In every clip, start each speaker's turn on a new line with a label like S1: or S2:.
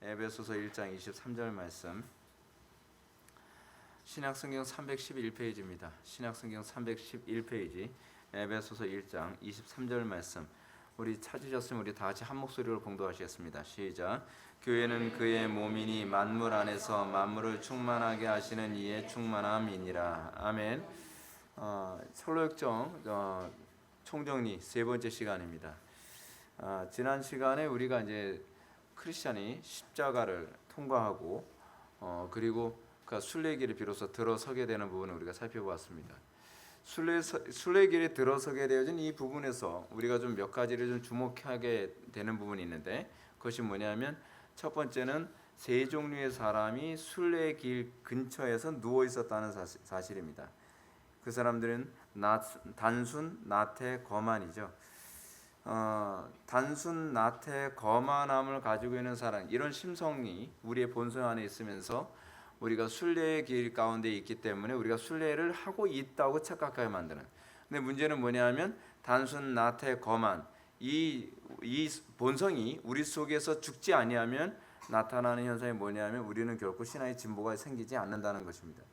S1: 에베소서 1장 23절 말씀. 신약성경 311페이지입니다. 신약성경 311페이지 에베소서 1장 23절 말씀. 우리 찾으셨으면 우리 다 같이 한 목소리로 봉독하시겠습니다. 시작. 교회는 그의 몸이니 만물 안에서 만물을 충만하게 하시는 이의 충만함이니라. 아멘. 철로역정 총정리 세 번째 시간입니다. 지난 시간에 우리가 이제 크리스찬이 십자가를 통과하고 그리고 그 순례길에 비로소 들어서게 되는 부분을 우리가 살펴보았습니다. 순례길에 들어서게 되어진 이 부분에서 우리가 좀 몇 가지를 좀 주목하게 되는 부분이 있는데, 그것이 뭐냐면 첫 번째는 세 종류의 사람이 순례길 근처에서 누워 있었다는 사실입니다. 그 사람들은 단순, 나태, 거만이죠. 단순, 나태, 거만함을 가지고 있는 사람, 이런 심성이 우리의 본성 안에 있으면서 우리가 순례의 길 가운데 있기 때문에 우리가 순례를 하고 있다고 착각하게 만드는. 근데 문제는 뭐냐면 단순, 나태, 거만, 이 본성이 우리 속에서 죽지 아니하면 나타나는 현상이 뭐냐면 우리는 결코 신앙의 진보가 생기지 않는다는 것입니다.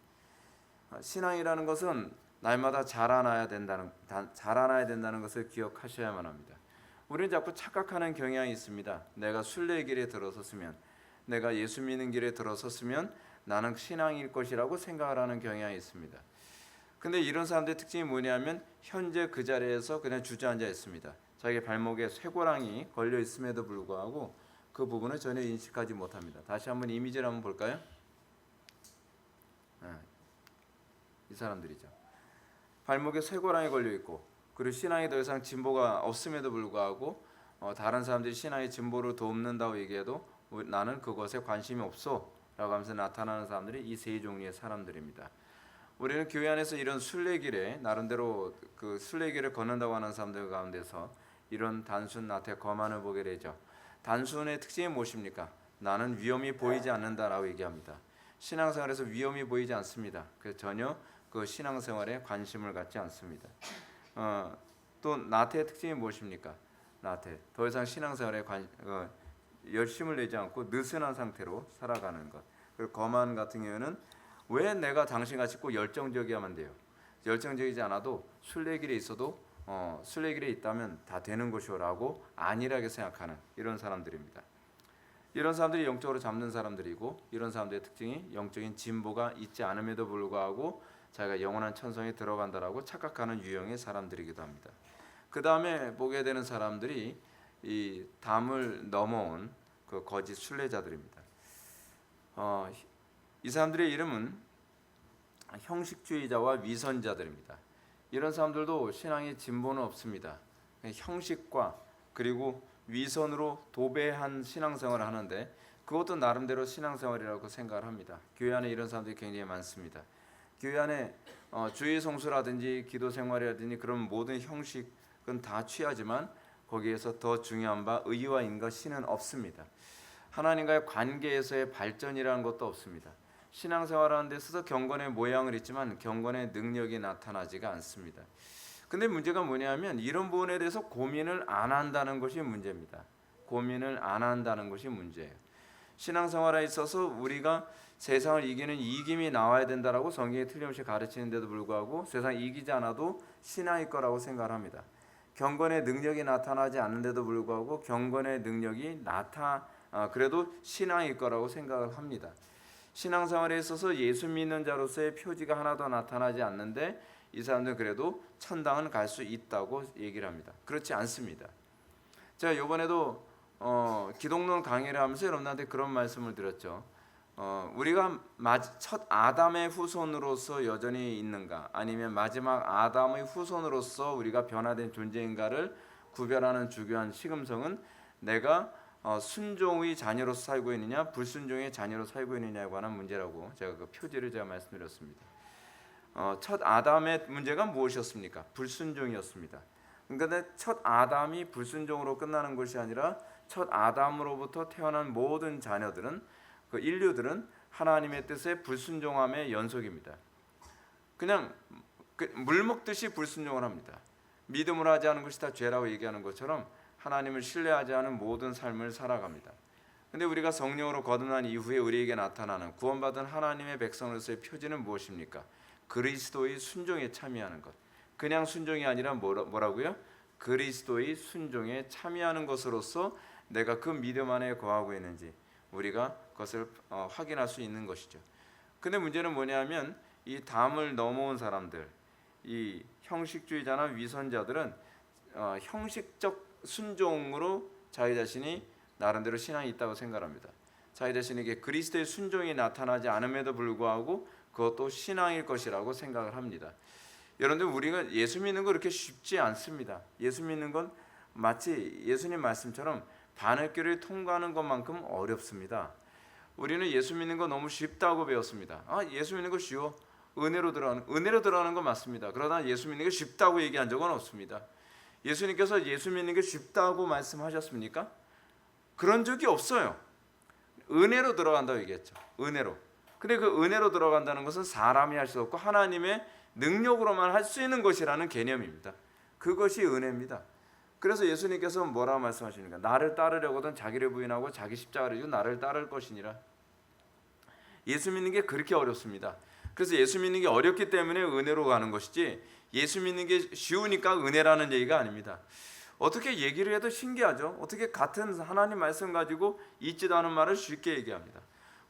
S1: 신앙이라는 것은 날마다 자라나야 된다는 것을 기억하셔야만 합니다. 우리는 자꾸 착각하는 경향이 있습니다. 내가 순례의 길에 들어섰으면, 내가 예수 믿는 길에 들어섰으면 나는 신앙일 것이라고 생각을 하는 경향이 있습니다. 근데 이런 사람들의 특징이 뭐냐면 현재 그 자리에서 그냥 주저앉아 있습니다. 자기 발목에 쇠고랑이 걸려 있음에도 불구하고 그 부분을 전혀 인식하지 못합니다. 다시 한번 이미지를 한번 볼까요? 이 사람들이죠. 발목에 쇠고랑이 걸려 있고, 그리고 신앙이 더 이상 진보가 없음에도 불구하고 다른 사람들이 신앙의 진보를 돕는다고 얘기해도 나는 그것에 관심이 없어 라고 하면서 나타나는 사람들이 이 세 종류의 사람들입니다. 우리는 교회 안에서 이런 순례길에 나름대로 그 순례길을 걷는다고 하는 사람들 가운데서 이런 단순, 나태, 거만을 보게 되죠. 단순의 특징이 무엇입니까? 나는 위험이 보이지 않는다라고 얘기합니다. 신앙생활에서 위험이 보이지 않습니다. 그래서 전혀 그 신앙생활에 관심을 갖지 않습니다. 또 나태의 특징이 무엇입니까? 나태, 더 이상 신앙생활에 열심을 내지 않고 느슨한 상태로 살아가는 것. 그리고 거만 같은 경우는 왜 내가 당신같이 꼭 열정적이어야만 돼요? 열정적이지 않아도 순례길에 있어도 순례길에 있다면 다 되는 것이라고 안일하게 생각하는 이런 사람들입니다. 이런 사람들이 영적으로 잡는 사람들이고, 이런 사람들의 특징이 영적인 진보가 있지 않음에도 불구하고 자기가 영원한 천성에 들어간다라고 착각하는 유형의 사람들이기도 합니다. 그 다음에 보게 되는 사람들이 이 담을 넘어온 그 거짓 순례자들입니다. 이 사람들의 이름은 형식주의자와 위선자들입니다. 이런 사람들도 신앙의 진보는 없습니다. 형식과 그리고 위선으로 도배한 신앙생활을 하는데 그것도 나름대로 신앙생활이라고 생각을 합니다. 교회 안에 이런 사람들이 굉장히 많습니다. 교회 안에 주의 성수라든지 기도 생활이라든지 그런 모든 형식은 다 취하지만 거기에서 더 중요한 바 의와 인과 신은 없습니다. 하나님과의 관계에서의 발전이라는 것도 없습니다. 신앙생활하는 데 있어서 경건의 모양을 있지만 경건의 능력이 나타나지가 않습니다. 근데 문제가 뭐냐면 이런 부분에 대해서 고민을 안 한다는 것이 문제입니다. 고민을 안 한다는 것이 문제예요. 신앙생활에 있어서 우리가 세상을 이기는 이김이 나와야 된다라고 성경에 틀림없이 가르치는데도 불구하고 세상 이기지 않아도 신앙일 거라고 생각을 합니다. 경건의 능력이 나타나지 않는데도 불구하고 경건의 능력이 그래도 신앙일 거라고 생각을 합니다. 신앙생활에 있어서 예수 믿는 자로서의 표지가 하나도 나타나지 않는데 이 사람들은 그래도 천당은 갈 수 있다고 얘기를 합니다. 그렇지 않습니다. 제가 이번에도 기독론 강의를 하면서 여러분들한테 그런 말씀을 드렸죠. 우리가 첫 아담의 후손으로서 여전히 있는가, 아니면 마지막 아담의 후손으로서 우리가 변화된 존재인가를 구별하는 주요한 시금성은 내가 순종의 자녀로서 살고 있느냐 불순종의 자녀로 살고 있느냐에 관한 문제라고 제가 그 표지를 말씀드렸습니다. 첫 아담의 문제가 무엇이었습니까? 불순종이었습니다. 그런데 첫 아담이 불순종으로 끝나는 것이 아니라 첫 아담으로부터 태어난 모든 자녀들은, 그 인류들은 하나님의 뜻에 불순종함의 연속입니다. 그냥 물 먹듯이 불순종을 합니다. 믿음을 하지 않은 것이 다 죄라고 얘기하는 것처럼 하나님을 신뢰하지 않은 모든 삶을 살아갑니다. 근데 우리가 성령으로 거듭난 이후에 우리에게 나타나는 구원받은 하나님의 백성으로서의 표지는 무엇입니까? 그리스도의 순종에 참여하는 것. 그냥 순종이 아니라 뭐라고요? 그리스도의 순종에 참여하는 것으로서 내가 그 믿음 안에 거하고 있는지 우리가 그것을 확인할 수 있는 것이죠. 근데 문제는 뭐냐면 이 담을 넘어온 사람들, 이 형식주의자나 위선자들은 형식적 순종으로 자기 자신이 나름대로 신앙이 있다고 생각합니다. 자기 자신에게 그리스도의 순종이 나타나지 않음에도 불구하고 그것도 신앙일 것이라고 생각을 합니다. 여러분들, 우리가 예수 믿는 거 그렇게 쉽지 않습니다. 예수 믿는 건 마치 예수님 말씀처럼 바늘길을 통과하는 것만큼 어렵습니다. 우리는 예수 믿는 거 너무 쉽다고 배웠습니다. 예수 믿는 거 쉬워. 은혜로 들어가는 건 맞습니다. 그러나 예수 믿는 게 쉽다고 얘기한 적은 없습니다. 예수님께서 예수 믿는 게 쉽다고 말씀하셨습니까? 그런 적이 없어요. 은혜로 들어간다고 얘기했죠. 은혜로. 근데 그 은혜로 들어간다는 것은 사람이 할 수 없고 하나님의 능력으로만 할 수 있는 것이라는 개념입니다. 그것이 은혜입니다. 그래서 예수님께서 뭐라고 말씀하십니까? 나를 따르려거든 자기를 부인하고 자기 십자가를 지고 나를 따를 것이니라. 예수 믿는 게 그렇게 어렵습니다. 그래서 예수 믿는 게 어렵기 때문에 은혜로 가는 것이지 예수 믿는 게 쉬우니까 은혜라는 얘기가 아닙니다. 어떻게 얘기를 해도 신기하죠. 어떻게 같은 하나님 말씀 가지고 있지도 않은 말을 쉽게 얘기합니다.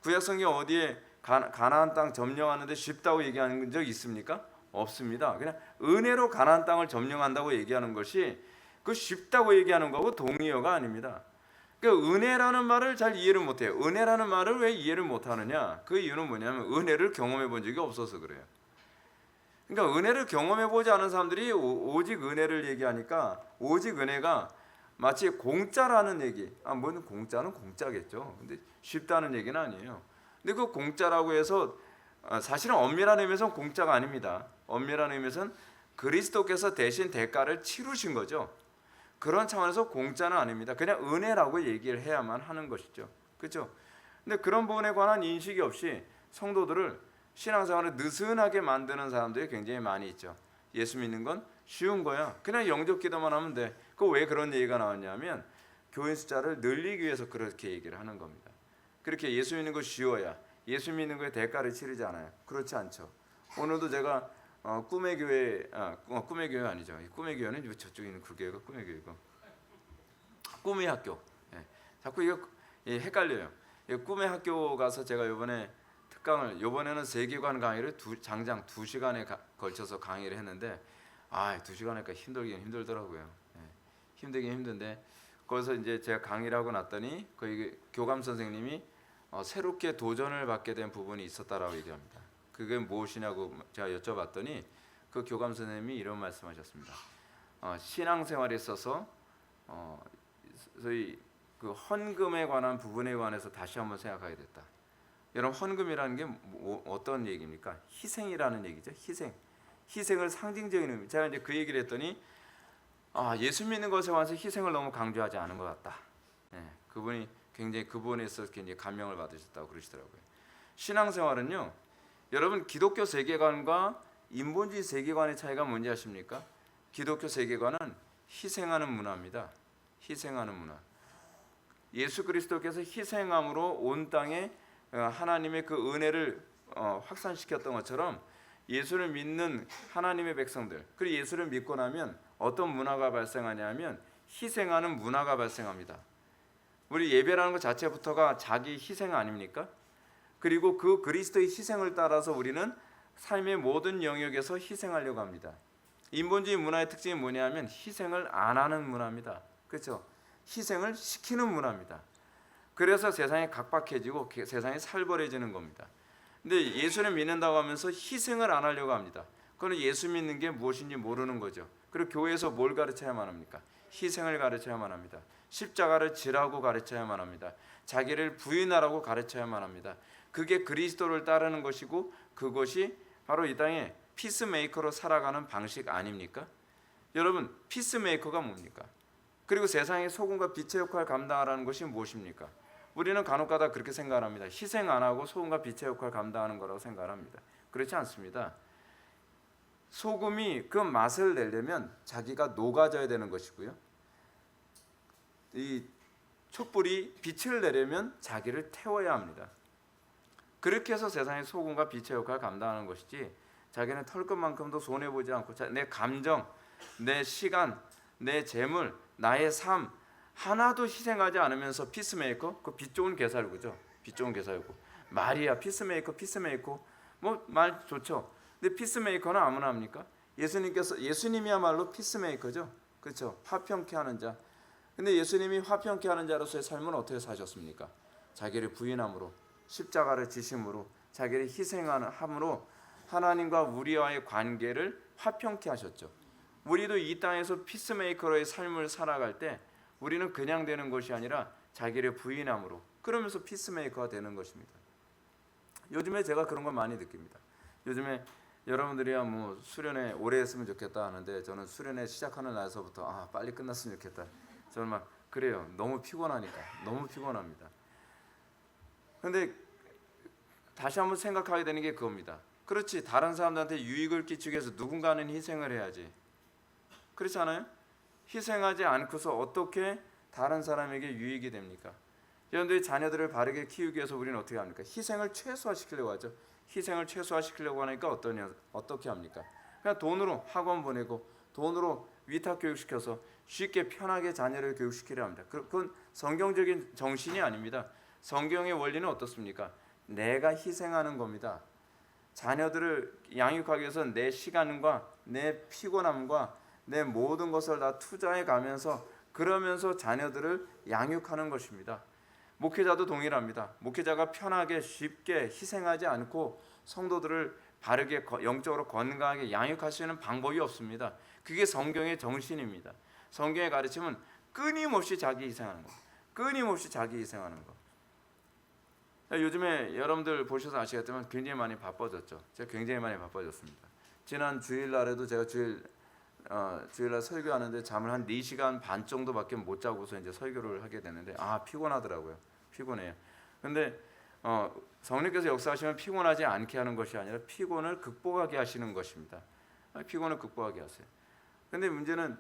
S1: 구약성경 어디에 가나안 땅 점령하는데 쉽다고 얘기하는 적 있습니까? 없습니다. 그냥 은혜로 가나안 땅을 점령한다고 얘기하는 것이 그 쉽다고 얘기하는 거고 동의어가 아닙니다. 그러니까 은혜라는 말을 잘 이해를 못해요. 은혜라는 말을 왜 이해를 못하느냐? 그 이유는 뭐냐면 은혜를 경험해 본 적이 없어서 그래요. 그러니까 은혜를 경험해 보지 않은 사람들이 오직 은혜를 얘기하니까 오직 은혜가 마치 공짜라는 얘기. 뭐는 공짜는 공짜겠죠. 근데 쉽다는 얘기는 아니에요. 근데 그 공짜라고 해서 사실은 엄밀한 의미에서는 공짜가 아닙니다. 엄밀한 의미에서는 그리스도께서 대신 대가를 치르신 거죠. 그런 차원에서 공짜는 아닙니다. 그냥 은혜라고 얘기를 해야만 하는 것이죠. 그렇죠? 근데 그런 부분에 관한 인식이 없이 성도들을 신앙생활을 느슨하게 만드는 사람들이 굉장히 많이 있죠. 예수 믿는 건 쉬운 거야. 그냥 영접 기도만 하면 돼. 그 왜 그런 얘기가 나왔냐면 교인 숫자를 늘리기 위해서 그렇게 얘기를 하는 겁니다. 그렇게 예수 믿는 거 쉬워야 예수 믿는 거에 대가를 치르지 않아요. 그렇지 않죠. 오늘도 제가 꿈의 교회, 꿈의 교회 아니죠. 꿈의 교회는 저쪽에 있는 그 교회가 꿈의 교회고 꿈의 학교. 자꾸 이거 헷갈려요. 꿈의 학교 가서 제가 이번에는 세계관 강의를 장장 2시간에 걸쳐서 강의를 했는데 2시간 하니까 힘들긴 힘들더라고요. 힘들긴 힘든데 거기서 이제 제가 강의를 하고 났더니 거기 교감 선생님이 새롭게 도전을 받게 된 부분이 있었다라고 얘기합니다. 그게 무엇이냐고 제가 여쭤봤더니 그 교감 선생님이 이런 말씀하셨습니다. 신앙생활에 있어서 소위 그 헌금에 관한 부분에 관해서 다시 한번 생각하게 됐다. 여러분, 헌금이라는 게 어떤 얘기입니까? 희생이라는 얘기죠. 희생을 상징적인 의미. 제가 이제 그 얘기를 했더니 예수 믿는 것에 관해서 희생을 너무 강조하지 않은 것 같다. 그분이 굉장히 그 부분에 있어서 굉장히 감명을 받으셨다고 그러시더라고요. 신앙생활은요, 여러분, 기독교 세계관과 인본주의 세계관의 차이가 뭔지 아십니까? 기독교 세계관은 희생하는 문화입니다. 희생하는 문화. 예수 그리스도께서 희생함으로 온 땅에 하나님의 그 은혜를 확산시켰던 것처럼 예수를 믿는 하나님의 백성들, 그리고 예수를 믿고 나면 어떤 문화가 발생하냐면 희생하는 문화가 발생합니다. 우리 예배라는 것 자체부터가 자기 희생 아닙니까? 그리고 그 그리스도의 희생을 따라서 우리는 삶의 모든 영역에서 희생하려고 합니다. 인본주의 문화의 특징이 뭐냐면 희생을 안 하는 문화입니다. 그렇죠? 희생을 시키는 문화입니다. 그래서 세상이 각박해지고 세상이 살벌해지는 겁니다. 근데 예수를 믿는다고 하면서 희생을 안 하려고 합니다. 그건 예수 믿는 게 무엇인지 모르는 거죠. 그리고 교회에서 뭘 가르쳐야만 합니까? 희생을 가르쳐야만 합니다. 십자가를 지라고 가르쳐야만 합니다. 자기를 부인하라고 가르쳐야만 합니다. 그게 그리스도를 따르는 것이고 그것이 바로 이 땅에 피스메이커로 살아가는 방식 아닙니까? 여러분, 피스메이커가 뭡니까? 그리고 세상의 소금과 빛의 역할을 감당하라는 것이 무엇입니까? 우리는 간혹가다 그렇게 생각합니다. 희생 안 하고 소금과 빛의 역할을 감당하는 거라고 생각합니다. 그렇지 않습니다. 소금이 그 맛을 내려면 자기가 녹아져야 되는 것이고요. 이 촛불이 빛을 내려면 자기를 태워야 합니다. 그렇게 해서 세상의 소금과 빛의 역할을 감당하는 것이지 자기는 털 것만큼도 손해보지 않고 내 감정, 내 시간, 내 재물, 나의 삶 하나도 희생하지 않으면서 피스메이커, 그 빛 좋은 개살구죠. 빛 좋은 개살구. 마리아 피스메이커 뭐 말 좋죠. 근데 피스메이커는 아무나 합니까? 예수님이야말로 피스메이커죠. 그렇죠. 화평케 하는 자. 근데 예수님이 화평케 하는 자로서의 삶은 어떻게 사셨습니까? 자기를 부인함으로, 십자가를 지심으로, 자기를 희생함으로 하나님과 우리와의 관계를 화평케 하셨죠. 우리도 이 땅에서 피스메이커로의 삶을 살아갈 때 우리는 그냥 되는 것이 아니라 자기를 부인함으로, 그러면서 피스메이커가 되는 것입니다. 요즘에 제가 그런 걸 많이 느낍니다. 요즘에 여러분들이야 뭐 수련회 오래 했으면 좋겠다 하는데 저는 수련회 시작하는 날서부터 빨리 끝났으면 좋겠다. 저는 막 그래요. 너무 피곤하니까. 너무 피곤합니다. 근데 다시 한번 생각하게 되는 게 그겁니다. 그렇지, 다른 사람들한테 유익을 끼치기 위해서 누군가는 희생을 해야지. 그렇지 않아요? 희생하지 않고서 어떻게 다른 사람에게 유익이 됩니까? 여러분들이 자녀들을 바르게 키우기 위해서 우리는 어떻게 합니까? 희생을 최소화시키려고 하죠. 희생을 최소화시키려고 하니까 어떻게 합니까? 그냥 돈으로 학원 보내고 돈으로 위탁 교육시켜서 쉽게 편하게 자녀를 교육시키려 합니다. 그건 성경적인 정신이 아닙니다. 성경의 원리는 어떻습니까? 내가 희생하는 겁니다. 자녀들을 양육하기 위해서 내 시간과 내 피곤함과 내 모든 것을 다 투자해 가면서 그러면서 자녀들을 양육하는 것입니다. 목회자도 동일합니다. 목회자가 편하게 쉽게 희생하지 않고 성도들을 바르게 영적으로 건강하게 양육할 수 있는 방법이 없습니다. 그게 성경의 정신입니다. 성경의 가르침은 끊임없이 자기 희생하는 것. 끊임없이 자기 희생하는 것. 요즘에 여러분들 보셔서 아시겠지만 굉장히 많이 바빠졌죠. 제가 굉장히 많이 바빠졌습니다. 지난 주일날에도 제가 주일날 설교하는데 잠을 한 4시간 반 정도밖에 못 자고서 이제 설교를 하게 되는데 피곤하더라고요. 피곤해요. 근데 성령께서 역사하시면 피곤하지 않게 하는 것이 아니라 피곤을 극복하게 하시는 것입니다. 피곤을 극복하게 하세요. 근데 문제는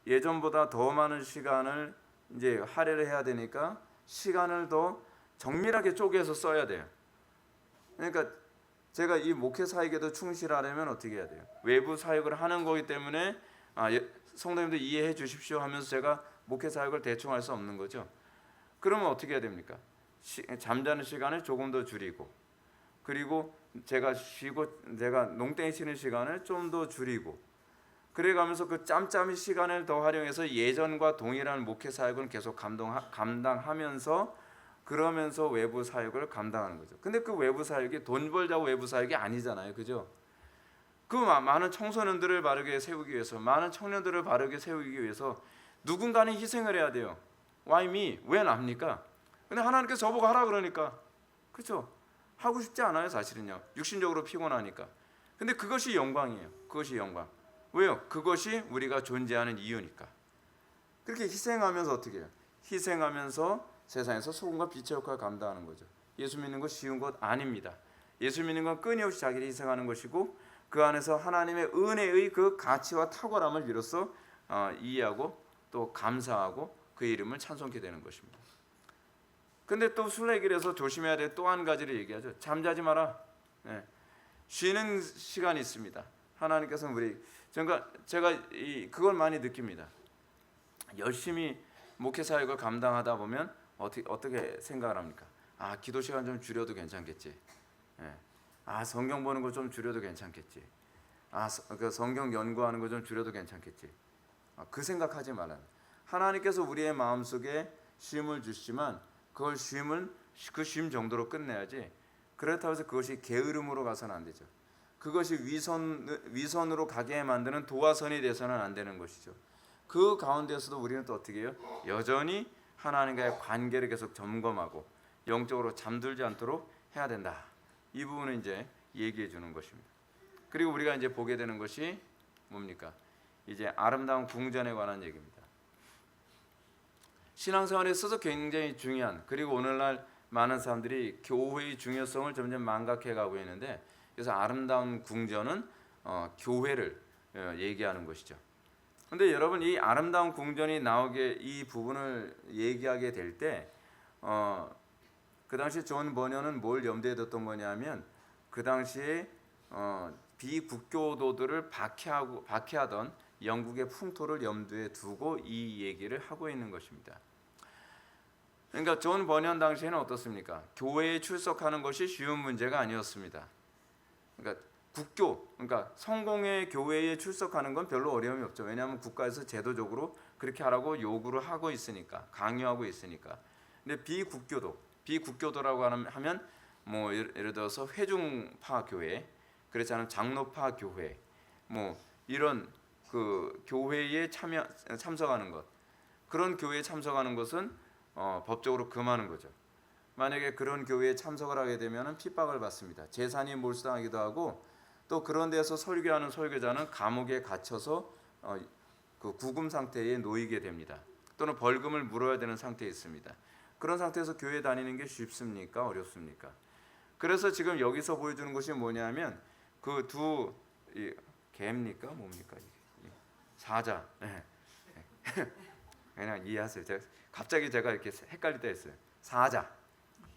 S1: 예전보다 더 많은 시간을 이제 할애를 해야 되니까 시간을 더 정밀하게 쪼개서 써야 돼요. 그러니까 제가 이 목회 사역에도 충실하려면 어떻게 해야 돼요? 외부 사역을 하는 거기 때문에 성도님들 이해해 주십시오 하면서 제가 목회 사역을 대충 할 수 없는 거죠. 그러면 어떻게 해야 됩니까? 잠자는 시간을 조금 더 줄이고, 그리고 제가 농땡이 치는 시간을 좀 더 줄이고, 그래가면서 그 짬짬이 시간을 더 활용해서 예전과 동일한 목회 사역을 계속 감당하면서 그러면서 외부 사역을 감당하는 거죠. 근데 그 외부 사역이 돈 벌자고 외부 사역이 아니잖아요. 그죠? 그 많은 청소년들을 바르게 세우기 위해서, 많은 청년들을 바르게 세우기 위해서 누군가는 희생을 해야 돼요. Why me? 왜 납니까? 근데 하나님께서 저보고 하라 그러니까. 그렇죠? 하고 싶지 않아요, 사실은요. 육신적으로 피곤하니까. 근데 그것이 영광이에요. 그것이 영광. 왜요? 그것이 우리가 존재하는 이유니까. 그렇게 희생하면서 어떻게 해요? 희생하면서 세상에서 소금과 빛의 역할을 감당하는 거죠. 예수 믿는 것 쉬운 것 아닙니다. 예수 믿는 건 끊임없이 자기를 희생하는 것이고 그 안에서 하나님의 은혜의 그 가치와 탁월함을 비로소 이해하고 또 감사하고 그의 이름을 찬송케 되는 것입니다. 근데 또 순례길에서 조심해야 될 또 한 가지를 얘기하죠. 잠자지 마라. 쉬는 시간이 있습니다. 하나님께서는 제가 그걸 많이 느낍니다. 열심히 목회 사역을 감당하다 보면 어떻게 생각을 합니까? 기도 시간 좀 줄여도 괜찮겠지. 성경 보는 거 좀 줄여도 괜찮겠지. 그 성경 연구하는 거 좀 줄여도 괜찮겠지. 그 생각하지 말아요. 하나님께서 우리의 마음속에 쉼을 주시지만 그 쉼 정도로 끝내야지. 그렇다고 해서 그것이 게으름으로 가서는 안 되죠. 그것이 위선으로 가게 만드는 도화선이 돼서는 안 되는 것이죠. 그 가운데서도 우리는 또 어떻게 해요? 여전히 하나님과의 관계를 계속 점검하고 영적으로 잠들지 않도록 해야 된다. 이 부분을 이제 얘기해 주는 것입니다. 그리고 우리가 이제 보게 되는 것이 뭡니까? 이제 아름다운 궁전에 관한 얘기입니다. 신앙생활에 있어서 굉장히 중요한, 그리고 오늘날 많은 사람들이 교회의 중요성을 점점 망각해 가고 있는데, 그래서 아름다운 궁전은 교회를 얘기하는 것이죠. 근데 여러분 이 아름다운 궁전이 나오게 이 부분을 얘기하게 될 때 그 당시 존 버녀는 뭘 염두에 뒀던 거냐면 그 당시에 비국교도들을 박해하던 영국의 풍토를 염두에 두고 이 얘기를 하고 있는 것입니다. 그러니까 존 버년 당시에는 어떻습니까? 교회에 출석하는 것이 쉬운 문제가 아니었습니다. 그러니까 그러니까 성공의 교회에 출석하는 건 별로 어려움이 없죠. 왜냐하면 국가에서 제도적으로 그렇게 하라고 요구를 하고 있으니까, 강요하고 있으니까. 근데 비국교도라고 하면 뭐 예를 들어서 회중파 교회, 그렇지 않으면 장로파 교회, 뭐 이런 그 교회에 참석하는 것, 그런 교회에 참석하는 것은 법적으로 금하는 거죠. 만약에 그런 교회에 참석을 하게 되면 핍박을 받습니다. 재산이 몰수당하기도 하고 또 그런 데서 설교하는 설교자는 감옥에 갇혀서 그 구금 상태에 놓이게 됩니다. 또는 벌금을 물어야 되는 상태에 있습니다. 그런 상태에서 교회 다니는 게 쉽습니까? 어렵습니까? 그래서 지금 여기서 보여주는 것이 뭐냐면 그 두 개입니까? 뭡니까? 사자. 그냥 이해하세요. 갑자기 제가 이렇게 헷갈릴 때 있어요. 사자.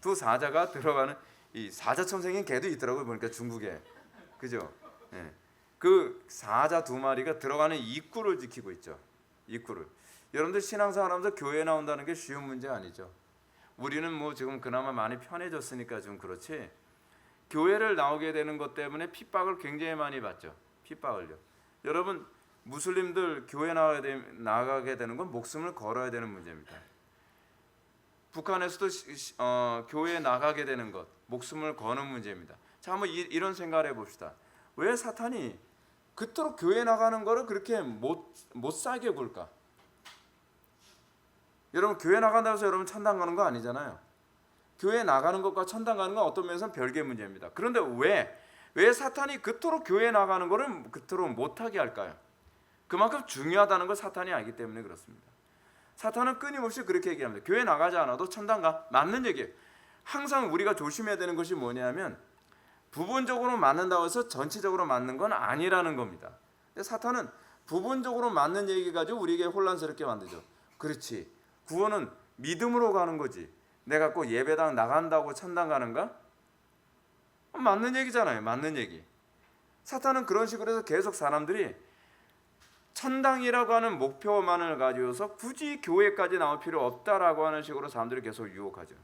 S1: 두 사자가 들어가는 이 사자처럼 생긴 개도 있더라고요. 보니까 중국에. 그죠? 예. 그 사자 두 마리가 들어가는 입구를 지키고 있죠. 입구를. 여러분들 신앙생활하면서 교회 나온다는 게 쉬운 문제 아니죠. 우리는 뭐 지금 그나마 많이 편해졌으니까 좀 그렇지. 교회를 나오게 되는 것 때문에 핍박을 굉장히 많이 받죠. 핍박을요. 여러분 무슬림들 교회 나가게 되는 건 목숨을 걸어야 되는 문제입니다. 북한에서도 교회에 나가게 되는 것, 목숨을 거는 문제입니다. 자, 한번 이런 생각을 해봅시다. 왜 사탄이 그토록 교회 나가는 거를 그렇게 못 살게 굴까? 여러분 교회 나간다고 해서 여러분 천당 가는 거 아니잖아요. 교회 나가는 것과 천당 가는 건 어떤 면에서는 별개의 문제입니다. 그런데 왜 사탄이 그토록 교회 나가는 거를 그토록 못하게 할까요? 그만큼 중요하다는 걸 사탄이 알기 때문에 그렇습니다. 사탄은 끊임없이 그렇게 얘기합니다. 교회 나가지 않아도 천당 가. 맞는 얘기예요. 항상 우리가 조심해야 되는 것이 뭐냐면 부분적으로 맞는다고 해서 전체적으로 맞는 건 아니라는 겁니다. 근데 사탄은 부분적으로 맞는 얘기 가지고 우리에게 혼란스럽게 만들죠. 그렇지. 구원은 믿음으로 가는 거지. 내가 꼭 예배당 나간다고 천당 가는가? 맞는 얘기잖아요. 맞는 얘기. 사탄은 그런 식으로 해서 계속 사람들이 천당이라고 하는 목표만을 가지고서 굳이 교회까지 나올 필요 없다라고 하는 식으로 사람들이 계속 유혹하죠.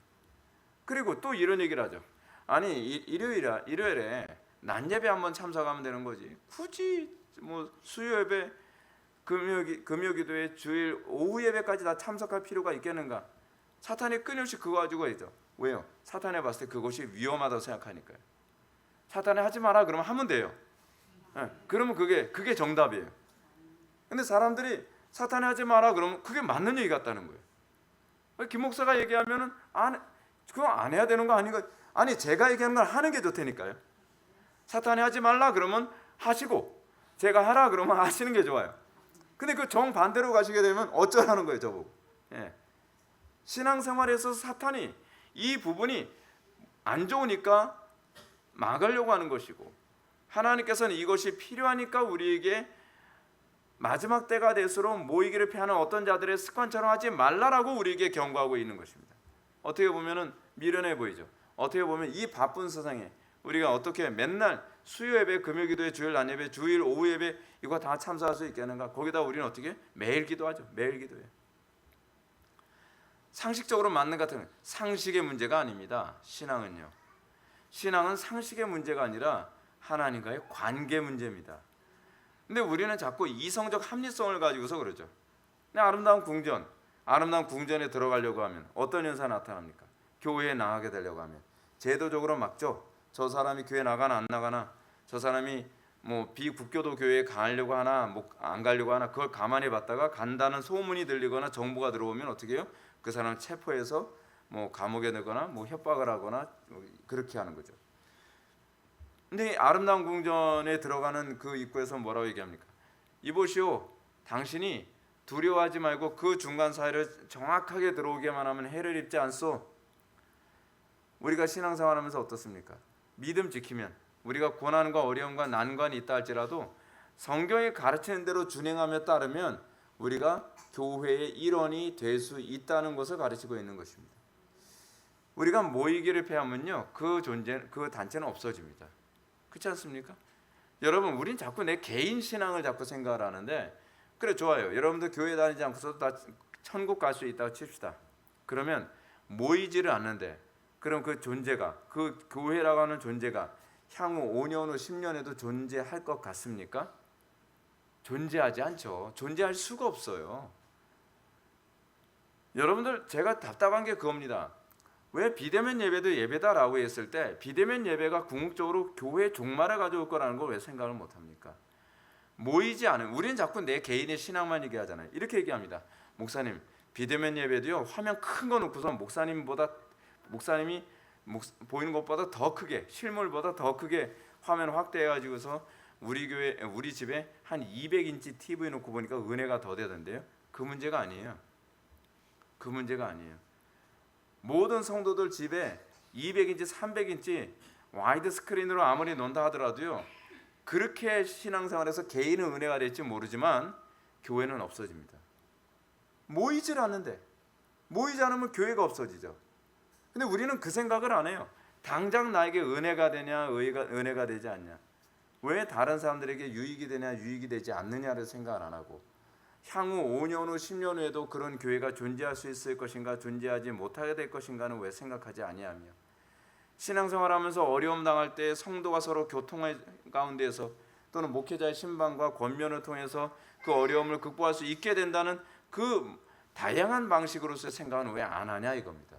S1: 그리고 또 이런 얘기를 하죠. 아니 일요일에 낮 예배 한번 참석하면 되는 거지. 굳이 뭐 수요 예배, 금요 기도회, 주일 오후 예배까지 다 참석할 필요가 있겠는가? 사탄이 끊임없이 그거 가지고 있죠. 왜요? 사탄이 봤을 때 그것이 위험하다고 생각하니까요. 사탄이 하지 마라 그러면 하면 돼요. 그러면 그게 정답이에요. 근데 사람들이 사탄이 하지 마라 그러면 그게 맞는 얘기 같다는 거예요. 김 목사가 얘기하면은 그거 안 해야 되는 거 아닌가? 아니 제가 얘기하는 걸 하는 게 좋다니까요. 사탄이 하지 말라 그러면 하시고 제가 하라 그러면 하시는 게 좋아요. 근데 그 정반대로 가시게 되면 어쩌라는 거예요, 저보고. 신앙생활에서 사탄이 이 부분이 안 좋으니까 막으려고 하는 것이고 하나님께서는 이것이 필요하니까 우리에게 마지막 때가 될수록 모이기를 피하는 어떤 자들의 습관처럼 하지 말라라고 우리에게 경고하고 있는 것입니다. 어떻게 보면은 미련해 보이죠. 어떻게 보면 이 바쁜 세상에 우리가 어떻게 맨날 수요 예배, 금요 기도회, 주일 낮 예배, 주일 오후 예배 이거 다 참석할 수 있겠는가? 거기다 우리는 어떻게 매일 기도하죠. 매일 기도해요. 상식적으로 맞는 것 같은 상식의 문제가 아닙니다. 신앙은요. 신앙은 상식의 문제가 아니라 하나님과의 관계 문제입니다. 근데 우리는 자꾸 이성적 합리성을 가지고서 그러죠. 아름다운 궁전에 들어가려고 하면 어떤 현상이 나타납니까? 교회에 나가게 되려고 하면 제도적으로 막죠. 저 사람이 교회 나가나 안 나가나, 저 사람이 뭐 비국교도 교회에 가려고 하나 뭐 안 가려고 하나 그걸 가만히 봤다가 간다는 소문이 들리거나 정보가 들어오면 어떻게 해요? 그 사람을 체포해서 뭐 감옥에 넣거나 뭐 협박을 하거나 그렇게 하는 거죠. 근데 아름다운 궁전에 들어가는 그 입구에서 뭐라고 얘기합니까? 이보시오, 당신이 두려워하지 말고 그 중간 사이를 정확하게 들어오게만 하면 해를 입지 않소. 우리가 신앙생활하면서 어떻습니까? 믿음 지키면 우리가 고난과 어려움과 난관이 있다 할지라도 성경이 가르치는 대로 준행하며 따르면 우리가 교회의 일원이 될 수 있다는 것을 가르치고 있는 것입니다. 우리가 모이기를 패하면요, 그 단체는 없어집니다. 그렇지 않습니까? 여러분, 우린 자꾸 내 개인 신앙을 자꾸 생각을 하는데, 그래 좋아요. 여러분들 교회 다니지 않고서도 다 천국 갈 수 있다고 칩시다. 그러면 모이지를 않는데, 그럼 그 존재가, 그 교회라고 하는 존재가 향후 5년 후 10년에도 존재할 것 같습니까? 존재하지 않죠. 존재할 수가 없어요. 여러분들, 제가 답답한 게 그겁니다. 왜 비대면 예배도 예배다라고 했을 때 비대면 예배가 궁극적으로 교회 종말을 가져올 거라는 걸 왜 생각을 못합니까? 모이지 않은, 우리는 자꾸 내 개인의 신앙만 얘기하잖아요. 이렇게 얘기합니다. 목사님, 비대면 예배도요, 화면 큰 거 놓고서 목사님이 보이는 것보다 더 크게, 실물보다 더 크게 화면 확대해가지고서 우리 집에 한 200인치 TV 놓고 보니까 은혜가 더 되던데요. 그 문제가 아니에요. 그 문제가 아니에요. 모든 성도들 집에 200인치, 300인치 와이드 스크린으로 아무리 논다 하더라도요, 그렇게 신앙생활에서 개인은 은혜가 될지 모르지만 교회는 없어집니다. 모이질 않는데, 모이지 않으면 교회가 없어지죠. 근데 우리는 그 생각을 안 해요. 당장 나에게 은혜가 되냐, 은혜가 되지 않냐, 왜 다른 사람들에게 유익이 되냐, 유익이 되지 않느냐를 생각을 안 하고, 향후 5년 후 10년 후에도 그런 교회가 존재할 수 있을 것인가, 존재하지 못하게 될 것인가는 왜 생각하지 아니하며, 신앙생활하면서 어려움 당할 때 성도가 서로 교통의 가운데에서 또는 목회자의 신방과 권면을 통해서 그 어려움을 극복할 수 있게 된다는 그 다양한 방식으로서의 생각은 왜 안 하냐 이겁니다.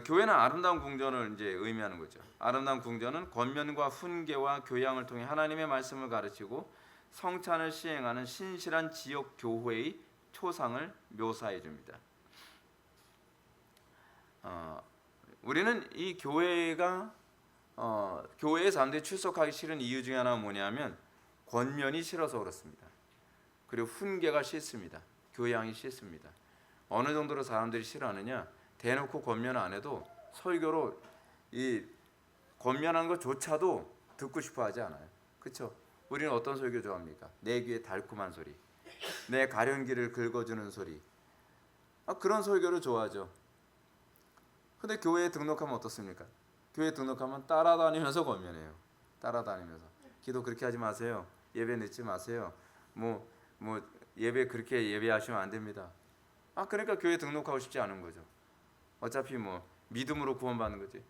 S1: 교회는 아름다운 궁전을 이제 의미하는 거죠. 아름다운 궁전은 권면과 훈계와 교양을 통해 하나님의 말씀을 가르치고 성찬을 시행하는 신실한 지역 교회의 초상을 묘사해 줍니다. 우리는 이 교회가 교회에 사람들이 출석하기 싫은 이유 중에 하나가 뭐냐면 권면이 싫어서 그렇습니다. 그리고 훈계가 싫습니다. 교양이 싫습니다. 어느 정도로 사람들이 싫어하느냐? 대놓고 권면 안 해도 설교로 이 권면하는 것조차도 듣고 싶어 하지 않아요. 그렇죠? 우리는 어떤 설교 좋아합니까? 내 귀에 달콤한 소리, 내 가련기를 긁어주는 소리, 그런 설교를 좋아하죠. 근데 교회에 등록하면 어떻습니까? 교회에 등록하면 따라다니면서 권면해요. 따라다니면서 기도 그렇게 하지 마세요. 예배 늦지 마세요. 뭐 예배 그렇게 예배하시면 안 됩니다. 그러니까 교회 등록하고 싶지 않은 거죠. 어차피 믿음으로 구원받는 거지.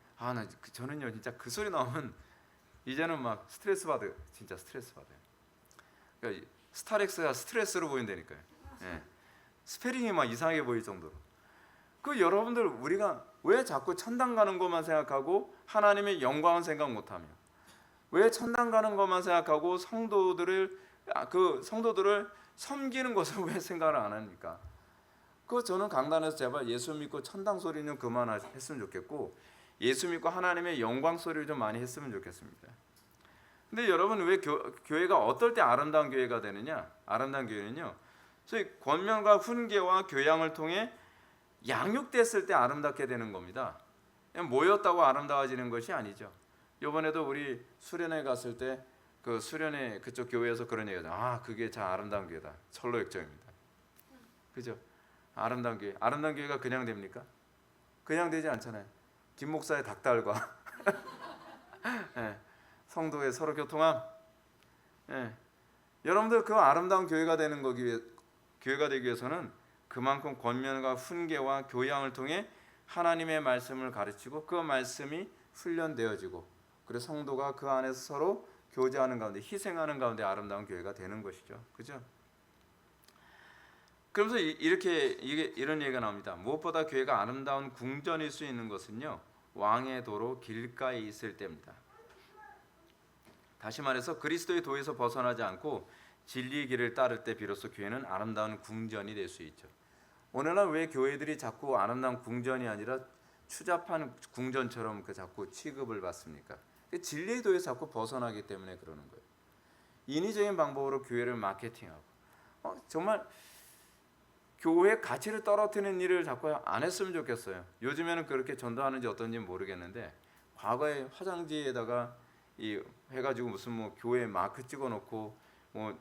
S1: 저는요 진짜 그 소리 나오면 이제는 막 진짜 스트레스 받아요. 그러니까 스타렉스가 스트레스로 보인다니까요. 예. 스페링이 막 이상하게 보일 정도로. 여러분들, 우리가 왜 자꾸 천당 가는 것만 생각하고 하나님의 영광은 생각 못하며, 왜 천당 가는 것만 생각하고 성도들을 섬기는 것을 왜 생각을 안 합니까? 저는 강단에서 제발 예수 믿고 천당 소리 좀 그만했으면 좋겠고, 예수 믿고 하나님의 영광 소리를 좀 많이 했으면 좋겠습니다. 근데 여러분, 왜 교회가 어떨 때 아름다운 교회가 되느냐? 아름다운 교회는요, 저희 권면과 훈계와 교양을 통해 양육됐을 때 아름답게 되는 겁니다. 그냥 모였다고 아름다워지는 것이 아니죠. 이번에도 우리 수련회 갔을 때 그 수련회 그쪽 교회에서 그런 얘기하죠. 그게 참 아름다운 교회다. 철로역정입니다. 그죠? 아름다운 교회가 그냥 됩니까? 그냥 되지 않잖아요. 김 목사의 닭달과 네, 성도의 서로 교통함. 네. 여러분들 그 아름다운 교회가 되기 위해서는 그만큼 권면과 훈계와 교양을 통해 하나님의 말씀을 가르치고 그 말씀이 훈련되어지고, 그래서 성도가 그 안에서 서로 교제하는 가운데, 희생하는 가운데 아름다운 교회가 되는 것이죠. 그죠? 그러면서 이런 얘기가 나옵니다. 무엇보다 교회가 아름다운 궁전일 수 있는 것은요, 왕의 도로 길가에 있을 때입니다. 다시 말해서 그리스도의 도에서 벗어나지 않고 진리의 길을 따를 때 비로소 교회는 아름다운 궁전이 될 수 있죠. 오늘날 왜 교회들이 자꾸 아름다운 궁전이 아니라 추잡한 궁전처럼 자꾸 취급을 받습니까? 진리의 도에서 자꾸 벗어나기 때문에 그러는 거예요. 인위적인 방법으로 교회를 마케팅하고, 정말 교회의 가치를 떨어뜨리는 일을 자꾸 안 했으면 좋겠어요. 요즘에는 그렇게 전도하는지 어떤지 모르겠는데, 과거에 화장지에다가 이 해가지고 무슨 뭐 교회 마크 찍어놓고 뭐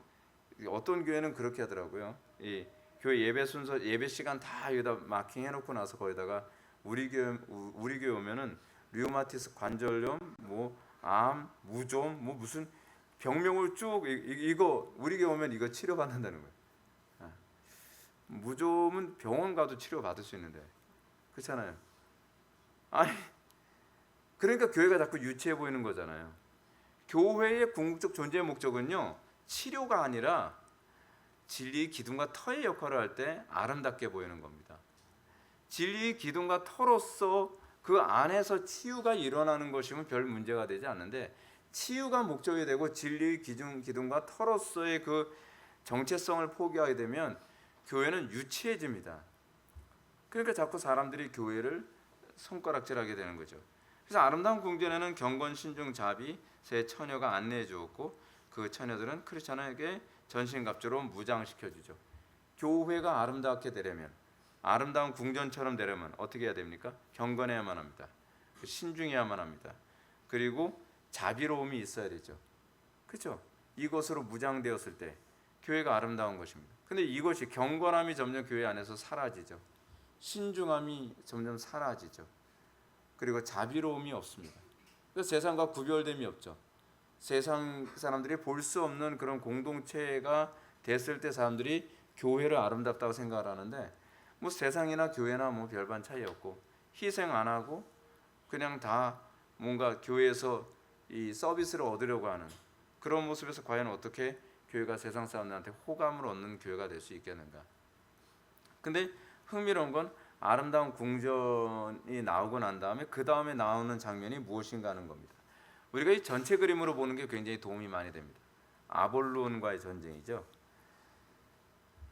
S1: 어떤 교회는 그렇게 하더라고요. 이 교회 예배 순서 예배 시간 다 여기다 마킹 해놓고 나서 거기다가 우리 교회 오면은 류마티스 관절염 뭐 암 무좀 뭐 무슨 병명을 쭉 이거 우리 교회 오면 이거 치료받는다는 거예요. 무좀은 병원 가도 치료 받을 수 있는데 그렇잖아요. 아니 그러니까 교회가 자꾸 유치해 보이는 거잖아요. 교회의 궁극적 존재의 목적은요 치료가 아니라 진리의 기둥과 터의 역할을 할 때 아름답게 보이는 겁니다. 진리의 기둥과 터로서 그 안에서 치유가 일어나는 것이면 별 문제가 되지 않는데 치유가 목적이 되고 진리의 기둥과 터로서의 그 정체성을 포기하게 되면 교회는 유치해집니다. 그러니까 자꾸 사람들이 교회를 손가락질하게 되는 거죠. 그래서 아름다운 궁전에는 경건, 신중, 자비 세 처녀가 안내해 주었고 그 처녀들은 크리스천에게 전신갑주로 무장시켜 주죠. 교회가 아름답게 되려면 아름다운 궁전처럼 되려면 어떻게 해야 됩니까? 경건해야만 합니다. 신중해야만 합니다. 그리고 자비로움이 있어야 되죠. 그렇죠? 이것으로 무장되었을 때 교회가 아름다운 것입니다. 근데 이것이 경건함이 점점 교회 안에서 사라지죠. 신중함이 점점 사라지죠. 그리고 자비로움이 없습니다. 그래서 세상과 구별됨이 없죠. 세상 사람들이 볼 수 없는 그런 공동체가 됐을 때 사람들이 교회를 아름답다고 생각을 하는데 뭐 세상이나 교회나 뭐 별반 차이 없고 희생 안 하고 그냥 다 뭔가 교회에서 이 서비스를 얻으려고 하는 그런 모습에서 과연 어떻게 교회가 세상 사람들한테 호감을 얻는 교회가 될 수 있겠는가? 근데 흥미로운 건 아름다운 궁전이 나오고 난 다음에 그 다음에 나오는 장면이 무엇인가 하는 겁니다. 우리가 이 전체 그림으로 보는 게 굉장히 도움이 많이 됩니다. 아볼론과의 전쟁이죠.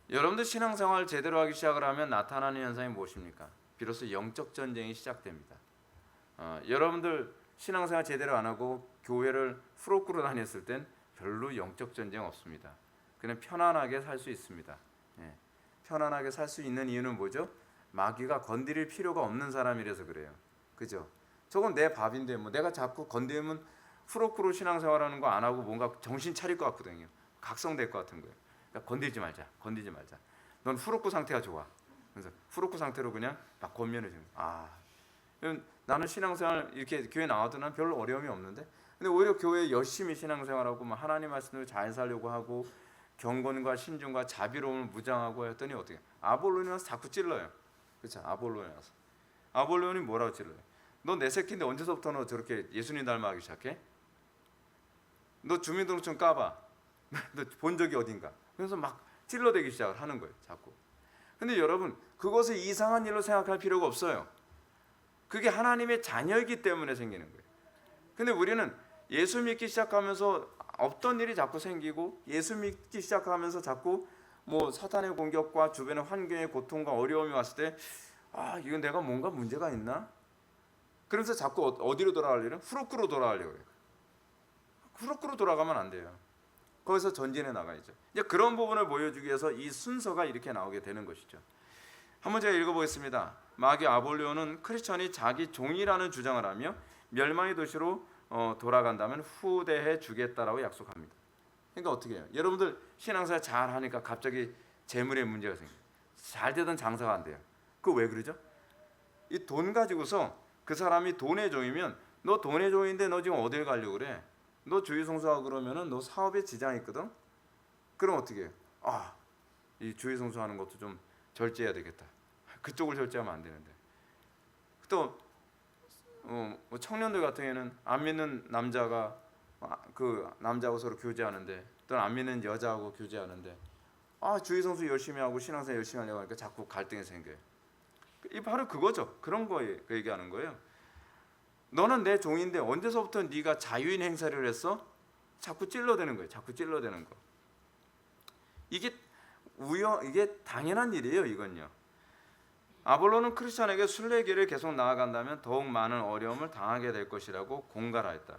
S1: 여러분들 신앙생활 제대로 하기 시작을 하면 나타나는 현상이 무엇입니까? 비로소 영적 전쟁이 시작됩니다. 여러분들 신앙생활 제대로 안 하고 교회를 프로꾸로 다녔을 땐 별로 영적 전쟁 없습니다. 그냥 편안하게 살 수 있습니다. 편안하게 살 수 있는 이유는 뭐죠? 마귀가 건드릴 필요가 없는 사람이라서 그래요. 그죠? 저건 내 밥인데 뭐 내가 자꾸 건드리면 프로꾸로 신앙생활하는 거 안 하고 뭔가 정신 차릴 것 같거든요. 각성될 것 같은 거예요. 그러니까 건들지 말자. 넌 프로꾸 상태가 좋아. 그래서 프로꾸 상태로 그냥 막 권면해 주는. 나는 신앙생활 이렇게 교회 나와도 난 별 어려움이 없는데, 근데 오히려 교회에 열심히 신앙생활하고 막 하나님 말씀을 잘 살려고 하고 경건과 신중과 자비로움을 무장하고 했더니 어떻게? 아볼론이 와서 자꾸 찔러요. 그렇죠? 아볼론이 와서. 아볼론이 뭐라고 찔러요? 너 내 새끼인데 언제서부터 너 저렇게 예수님 닮아가기 시작해? 너 주민등록증 까봐. 너 본 적이 어딘가? 그래서 막 찔러대기 시작을 하는 거예요. 자꾸. 근데 여러분 그것을 이상한 일로 생각할 필요가 없어요. 그게 하나님의 자녀이기 때문에 생기는 거예요. 근데 우리는 예수 믿기 시작하면서 없던 일이 자꾸 생기고 예수 믿기 시작하면서 자꾸 뭐 사탄의 공격과 주변의 환경의 고통과 어려움이 왔을 때 이건 내가 뭔가 문제가 있나? 그래서 자꾸 어디로 돌아가려고? 후루꾸로 돌아가려고 해요. 후루꾸로 돌아가면 안 돼요. 거기서 전진해 나가야죠. 이제 그런 부분을 보여주기 위해서 이 순서가 이렇게 나오게 되는 것이죠. 한번 제가 읽어보겠습니다. 마귀 아볼리온은 크리스천이 자기 종이라는 주장을 하며 멸망의 도시로 돌아간다면 후대해 주겠다라고 약속합니다. 그러니까 어떻게 해요? 여러분들 신앙생활 잘 하니까 갑자기 재물에 문제가 생겨요. 잘 되던 장사가 안 돼요. 그거 왜 그러죠? 이 돈 가지고서 그 사람이 돈의 종이면 너 돈의 종인데 너 지금 어딜 가려고 그래? 너 주의성수하고 그러면은 너 사업에 지장이 있거든? 그럼 어떻게 해요? 이 주의성수하는 것도 좀 절제해야 되겠다. 그쪽을 절제하면 안 되는데. 또 청년들 같은 경우에는 안 믿는 남자가 그 남자하고 서로 교제하는데 또는 안 믿는 여자하고 교제하는데 주의성수 열심히 하고 신앙생활 열심히 하려고 하니까 자꾸 갈등이 생겨요. 이 바로 그거죠. 그런 거 얘기하는 거예요. 너는 내 종인데 언제서부터 네가 자유인 행사를 했어? 자꾸 찔러대는 거예요. 자꾸 찔러대는 거. 이게 당연한 일이에요. 이건요. 아볼로는 크리스천에게 순례 길을 계속 나아간다면 더욱 많은 어려움을 당하게 될 것이라고 공갈하였다.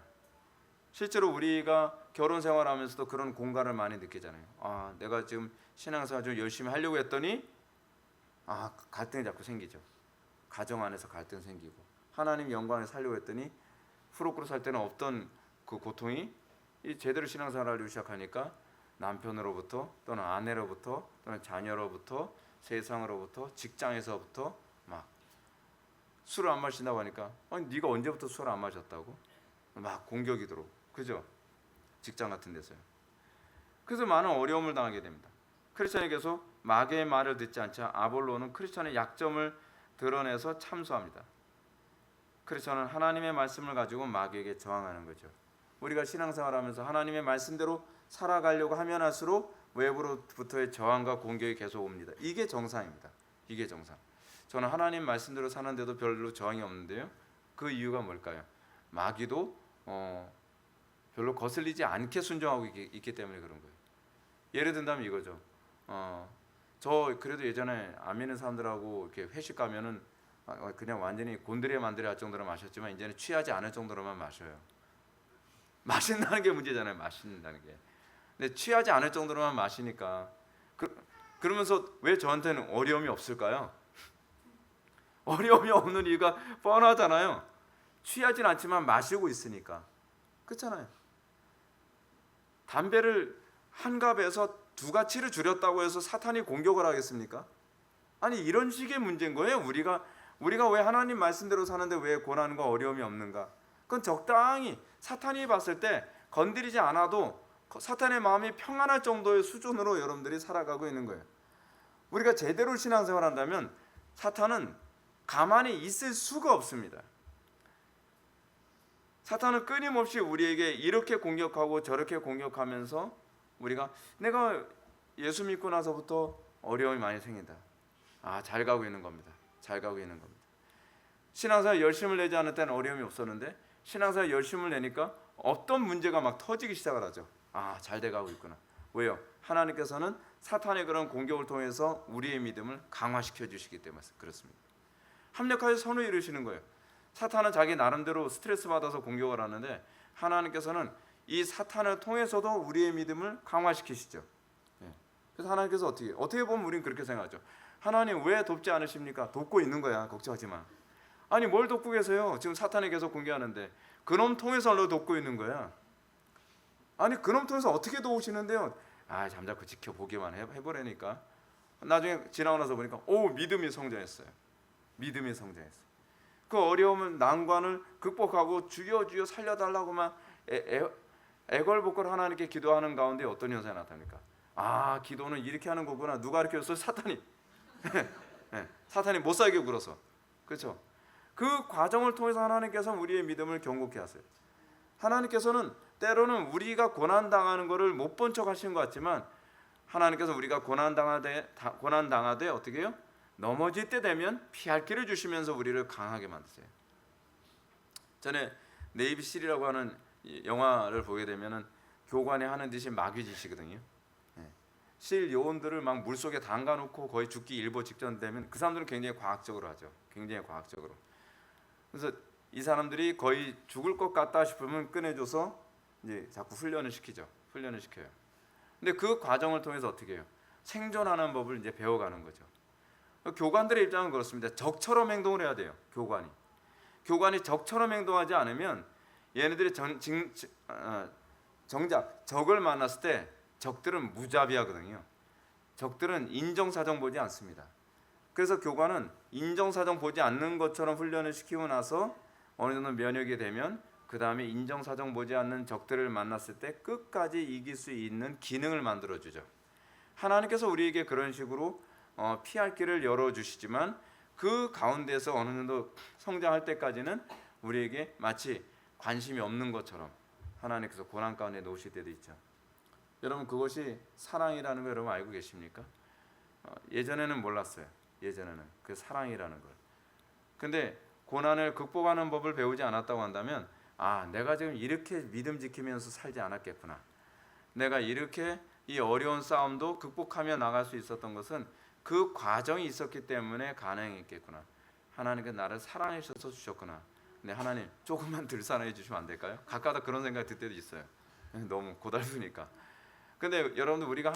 S1: 실제로 우리가 결혼 생활하면서도 그런 공갈을 많이 느끼잖아요. 내가 지금 신앙생활 좀 열심히 하려고 했더니 갈등이 자꾸 생기죠. 가정 안에서 갈등 생기고 하나님 영광을 살려고 했더니 프로꾸로 살 때는 없던 그 고통이 이 제대로 신앙생활을 시작하니까 남편으로부터 또는 아내로부터 또는 자녀로부터 세상으로부터 직장에서부터 막 술을 안 마신다고 하니까 아니 네가 언제부터 술을 안 마셨다고 막 공격이 들어오고 그죠? 직장 같은 데서요. 그래서 많은 어려움을 당하게 됩니다. 크리스천이 계속 마귀의 말을 듣지 않자 아볼로는 크리스천의 약점을 드러내서 참소합니다. 크리스천은 하나님의 말씀을 가지고 마귀에게 저항하는 거죠. 우리가 신앙생활하면서 하나님의 말씀대로 살아가려고 하면 할수록 외부로부터의 저항과 공격이 계속 옵니다. 이게 정상입니다. 이게 정상. 저는 하나님 말씀대로 사는데도 별로 저항이 없는데요. 그 이유가 뭘까요? 마귀도 별로 거슬리지 않게 순종하고 있기 때문에 그런 거예요. 예를 든다면 이거죠. 저 그래도 예전에 안 믿는 사람들하고 이렇게 회식 가면은 그냥 완전히 곤드레 만드레 할 정도로 마셨지만 이제는 취하지 않을 정도로만 마셔요. 마신다는 게 문제잖아요. 마신다는 게. 근데 취하지 않을 정도로만 마시니까 그러면서 왜 저한테는 어려움이 없을까요? 어려움이 없는 이유가 뻔하잖아요. 취하진 않지만 마시고 있으니까. 그렇잖아요. 담배를 한 갑에서 두 가치를 줄였다고 해서 사탄이 공격을 하겠습니까? 아니 이런 식의 문제인 거예요. 우리가 왜 하나님 말씀대로 사는데 왜 고난과 어려움이 없는가? 그건 적당히 사탄이 봤을 때 건드리지 않아도 사탄의 마음이 평안할 정도의 수준으로 여러분들이 살아가고 있는 거예요. 우리가 제대로 신앙생활한다면 사탄은 가만히 있을 수가 없습니다. 사탄은 끊임없이 우리에게 이렇게 공격하고 저렇게 공격하면서 우리가 내가 예수 믿고 나서부터 어려움이 많이 생긴다. 잘 가고 있는 겁니다. 잘 가고 있는 겁니다. 신앙생활 열심을 내지 않을 때는 어려움이 없었는데 신앙생활 열심을 내니까 어떤 문제가 막 터지기 시작을 하죠. 잘 돼가고 있구나. 왜요? 하나님께서는 사탄의 그런 공격을 통해서 우리의 믿음을 강화시켜 주시기 때문에 그렇습니다. 합력하여 선을 이루시는 거예요. 사탄은 자기 나름대로 스트레스 받아서 공격을 하는데 하나님께서는 이 사탄을 통해서도 우리의 믿음을 강화시키시죠. 그래서 하나님께서 어떻게 보면 우리는 그렇게 생각하죠. 하나님 왜 돕지 않으십니까? 돕고 있는 거야. 걱정하지 마. 아니 뭘 돕고 계세요? 지금 사탄이 계속 공격하는데 그놈 통해서 너 돕고 있는 거야. 아니 그놈 통해서 어떻게 도우시는데요? 잠자코 지켜보기만 해보라니까. 나중에 지나고 나서 보니까 믿음이 성장했어요. 믿음이 성장했어요. 그 어려움은 난관을 극복하고 주여 살려달라고만 애걸복걸 하나님께 기도하는 가운데 어떤 현상이 나타납니까? 기도는 이렇게 하는 거구나. 누가 가르쳐줬어요? 사탄이. 사탄이 못 살게 굴어서. 그렇죠? 그 과정을 통해서 하나님께서 우리의 믿음을 견고케 하세요. 하나님께서는 때로는 우리가 고난당하는 것을 못 본 척 하시는 것 같지만 하나님께서 우리가 고난당하되 어떻게 해요? 넘어질 때 되면 피할 길을 주시면서 우리를 강하게 만드세요. 전에 네이비실이라고 하는 영화를 보게 되면은 교관이 하는 짓이 마귀짓이거든요. 실 요원들을 막 물속에 담가놓고 거의 죽기 일보 직전 되면 그 사람들은 굉장히 과학적으로 하죠. 굉장히 과학적으로. 그래서 이 사람들이 거의 죽을 것 같다 싶으면 꺼내줘서 이제 자꾸 훈련을 시켜요. 근데 그 과정을 통해서 어떻게 해요? 생존하는 법을 이제 배워가는 거죠. 교관들의 입장은 그렇습니다. 적처럼 행동을 해야 돼요. 교관이 적처럼 행동하지 않으면 얘네들이 정작 적을 만났을 때 적들은 무자비하거든요. 적들은 인정사정 보지 않습니다. 그래서 교관은 인정사정 보지 않는 것처럼 훈련을 시키고 나서 어느 정도 면역이 되면 그 다음에 인정사정 보지 않는 적들을 만났을 때 끝까지 이길 수 있는 기능을 만들어주죠. 하나님께서 우리에게 그런 식으로 피할 길을 열어주시지만 그 가운데서 어느 정도 성장할 때까지는 우리에게 마치 관심이 없는 것처럼 하나님께서 고난 가운데 놓으실 때도 있죠. 여러분 그것이 사랑이라는 거 여러분 알고 계십니까? 예전에는 몰랐어요. 예전에는 그 사랑이라는 걸. 근데 고난을 극복하는 법을 배우지 않았다고 한다면 내가 지금 이렇게 믿음 지키면서 살지 않았겠구나. 내가 이렇게 이 어려운 싸움도 극복하며 나갈 수 있었던 것은 그 과정이 있었기 때문에 가능했겠구나. 하나님께서 나를 사랑하셔서 주셨구나. 근데 하나님 조금만 덜 사랑해 주시면 안 될까요? 가끔가다 그런 생각이 들 때도 있어요. 너무 고달프니까. 근데 여러분들 우리가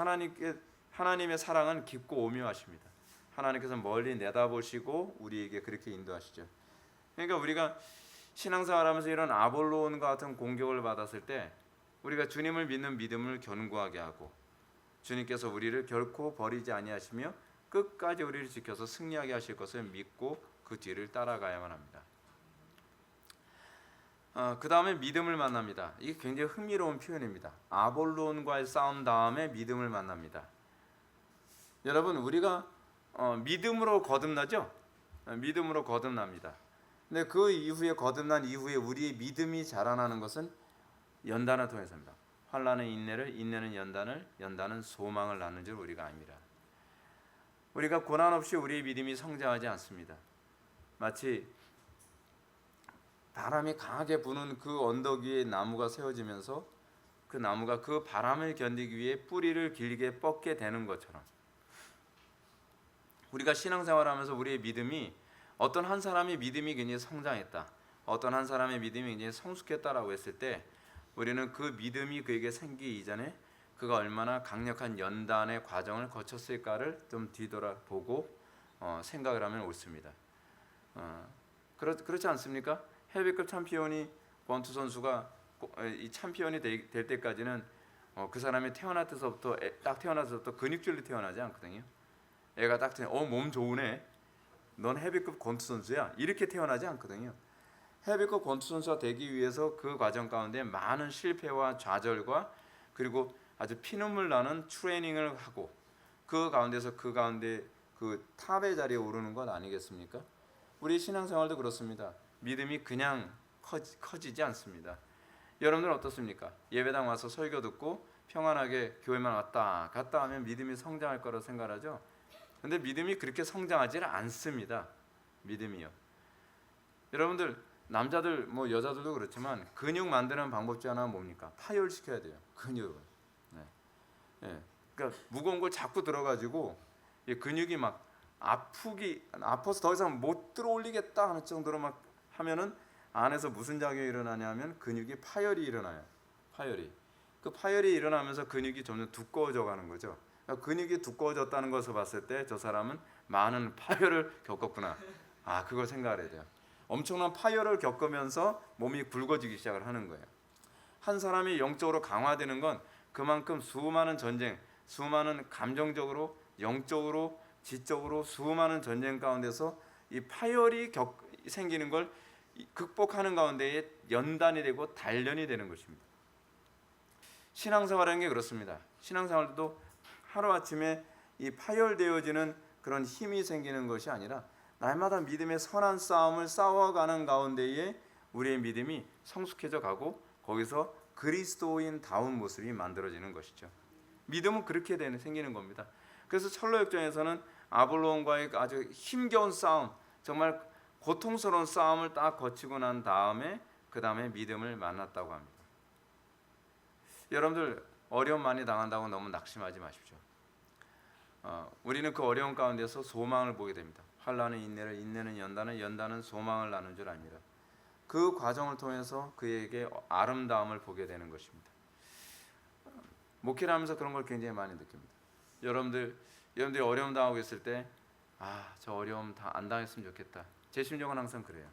S1: 하나님의 사랑은 깊고 오묘하십니다. 하나님께서 멀리 내다보시고 우리에게 그렇게 인도하시죠. 그러니까 우리가 신앙생활하면서 이런 아볼로온과 같은 공격을 받았을 때 우리가 주님을 믿는 믿음을 견고하게 하고 주님께서 우리를 결코 버리지 아니하시며 끝까지 우리를 지켜서 승리하게 하실 것을 믿고 그 뒤를 따라가야만 합니다. 그 다음에 믿음을 만납니다. 이게 굉장히 흥미로운 표현입니다. 아볼로온과의 싸움 다음에 믿음을 만납니다. 여러분, 우리가 믿음으로 거듭나죠? 믿음으로 거듭납니다. 근데 그 이후에 거듭난 이후에 우리의 믿음이 자라나는 것은 연단을 통해서입니다. 환난은 인내를, 인내는 연단을, 연단은 소망을 낳는 줄 우리가 압니다. 우리가 고난 없이 우리의 믿음이 성장하지 않습니다. 마치 바람이 강하게 부는 그 언덕 위에 나무가 세워지면서 그 나무가 그 바람을 견디기 위해 뿌리를 길게 뻗게 되는 것처럼 우리가 신앙생활하면서 우리의 믿음이 어떤 한 사람의 믿음이 굉장히 성장했다, 어떤 한 사람의 믿음이 굉장히 성숙했다라고 했을 때 우리는 그 믿음이 그에게 생기기 이전에 그가 얼마나 강력한 연단의 과정을 거쳤을까를 좀 뒤돌아보고 생각을 하면 옳습니다. 그렇지 않습니까? 헤비급 챔피언이 권투 선수가 이 챔피언이 될 때까지는 그 사람이 딱 태어나서부터 근육질로 태어나지 않거든요. 애가 딱 몸 좋으네, 넌 헤비급 권투 선수야, 이렇게 태어나지 않거든요. 헤비급 권투 선수가 되기 위해서 그 과정 가운데 많은 실패와 좌절과 그리고 아주 피눈물 나는 트레이닝을 하고 그 가운데 그 탑의 자리에 오르는 것 아니겠습니까? 우리 신앙생활도 그렇습니다. 믿음이 그냥 커지지 않습니다. 여러분들 어떻습니까? 예배당 와서 설교 듣고 평안하게 교회만 왔다 갔다 하면 믿음이 성장할 거라고 생각하죠. 근데 믿음이 그렇게 성장하지는 않습니다. 믿음이요. 여러분들 남자들 뭐 여자들도 그렇지만 근육 만드는 방법 중 하나는 뭡니까? 파열시켜야 돼요. 근육을. 네. 그러니까 무거운 걸 자꾸 들어가지고 이 근육이 막 아파서 더 이상 못 들어 올리겠다 하는 정도로 막 하면은 안에서 무슨 작용이 일어나냐면 근육이 파열이 일어나요. 그 파열이 일어나면서 근육이 점점 두꺼워져 가는 거죠. 그러니까 근육이 두꺼워졌다는 것을 봤을 때 저 사람은 많은 파열을 겪었구나. 그걸 생각을 해야 돼요. 엄청난 파열을 겪으면서 몸이 굵어지기 시작을 하는 거예요. 한 사람이 영적으로 강화되는 건 그만큼 수많은 전쟁, 수많은 감정적으로, 영적으로, 지적으로 수많은 전쟁 가운데서 이 파열이 생기는 걸 극복하는 가운데에 연단이 되고 단련이 되는 것입니다. 신앙생활하는 게 그렇습니다. 신앙생활도 하루아침에 이 파열되어지는 그런 힘이 생기는 것이 아니라 날마다 믿음의 선한 싸움을 싸워가는 가운데에 우리의 믿음이 성숙해져 가고 거기서 그리스도인다운 모습이 만들어지는 것이죠. 믿음은 그렇게 생기는 겁니다. 그래서 철로역정에서는 아볼로온과의 아주 힘겨운 싸움, 정말 고통스러운 싸움을 딱 거치고 난 다음에 그 다음에 믿음을 만났다고 합니다. 여러분들 어려움 많이 당한다고 너무 낙심하지 마십시오. 우리는 그 어려움 가운데서 소망을 보게 됩니다. 환난은 인내를, 인내는 연단을, 연단은 소망을 나눈 줄 압니다. 그 과정을 통해서 그에게 아름다움을 보게 되는 것입니다. 목회를 하면서 그런 걸 굉장히 많이 느낍니다. 여러분들이 어려움 당하고 있을 때 저 어려움 다 안 당했으면 좋겠다. 제 심정은 항상 그래요.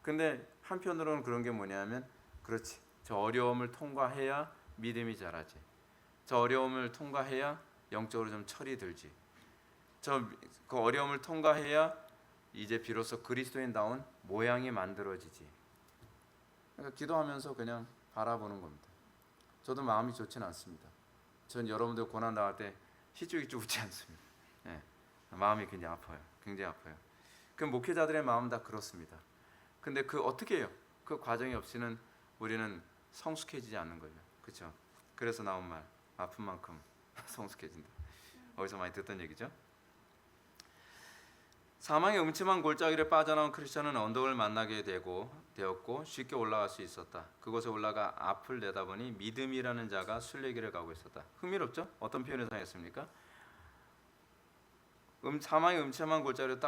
S1: 근데 한편으로는 그런 게 뭐냐면 그렇지, 저 어려움을 통과해야 믿음이 자라지. 저 어려움을 통과해야 영적으로 좀 철이 들지. 그 어려움을 통과해야 이제 비로소 그리스도인다운 모양이 만들어지지. 그러니까 기도하면서 그냥 바라보는 겁니다. 저도 마음이 좋지는 않습니다. 전 여러분들 고난 당할 때 희죽희죽 웃지 않습니다. 마음이 굉장히 아파요. 굉장히 아파요. 그 목회자들의 마음 다 그렇습니다. 근데 어떻게 해요? 그 과정이 없이는 우리는 성숙해지지 않는 거예요. 그렇죠? 그래서 나온 말, 아픈 만큼 성숙해진다. 어디서 많이 듣던 얘기죠? 사망의 음침한 골짜기를 빠져나온 크리스천은 언덕을 만나게 되었고 쉽게 올라갈 수 있었다. 그곳에 올라가 앞을 내다보니 믿음이라는 자가 순례길을 가고 있었다. 흥미롭죠? 어떤 표현을 사용했습니까? 사망의 음침한 골짜기로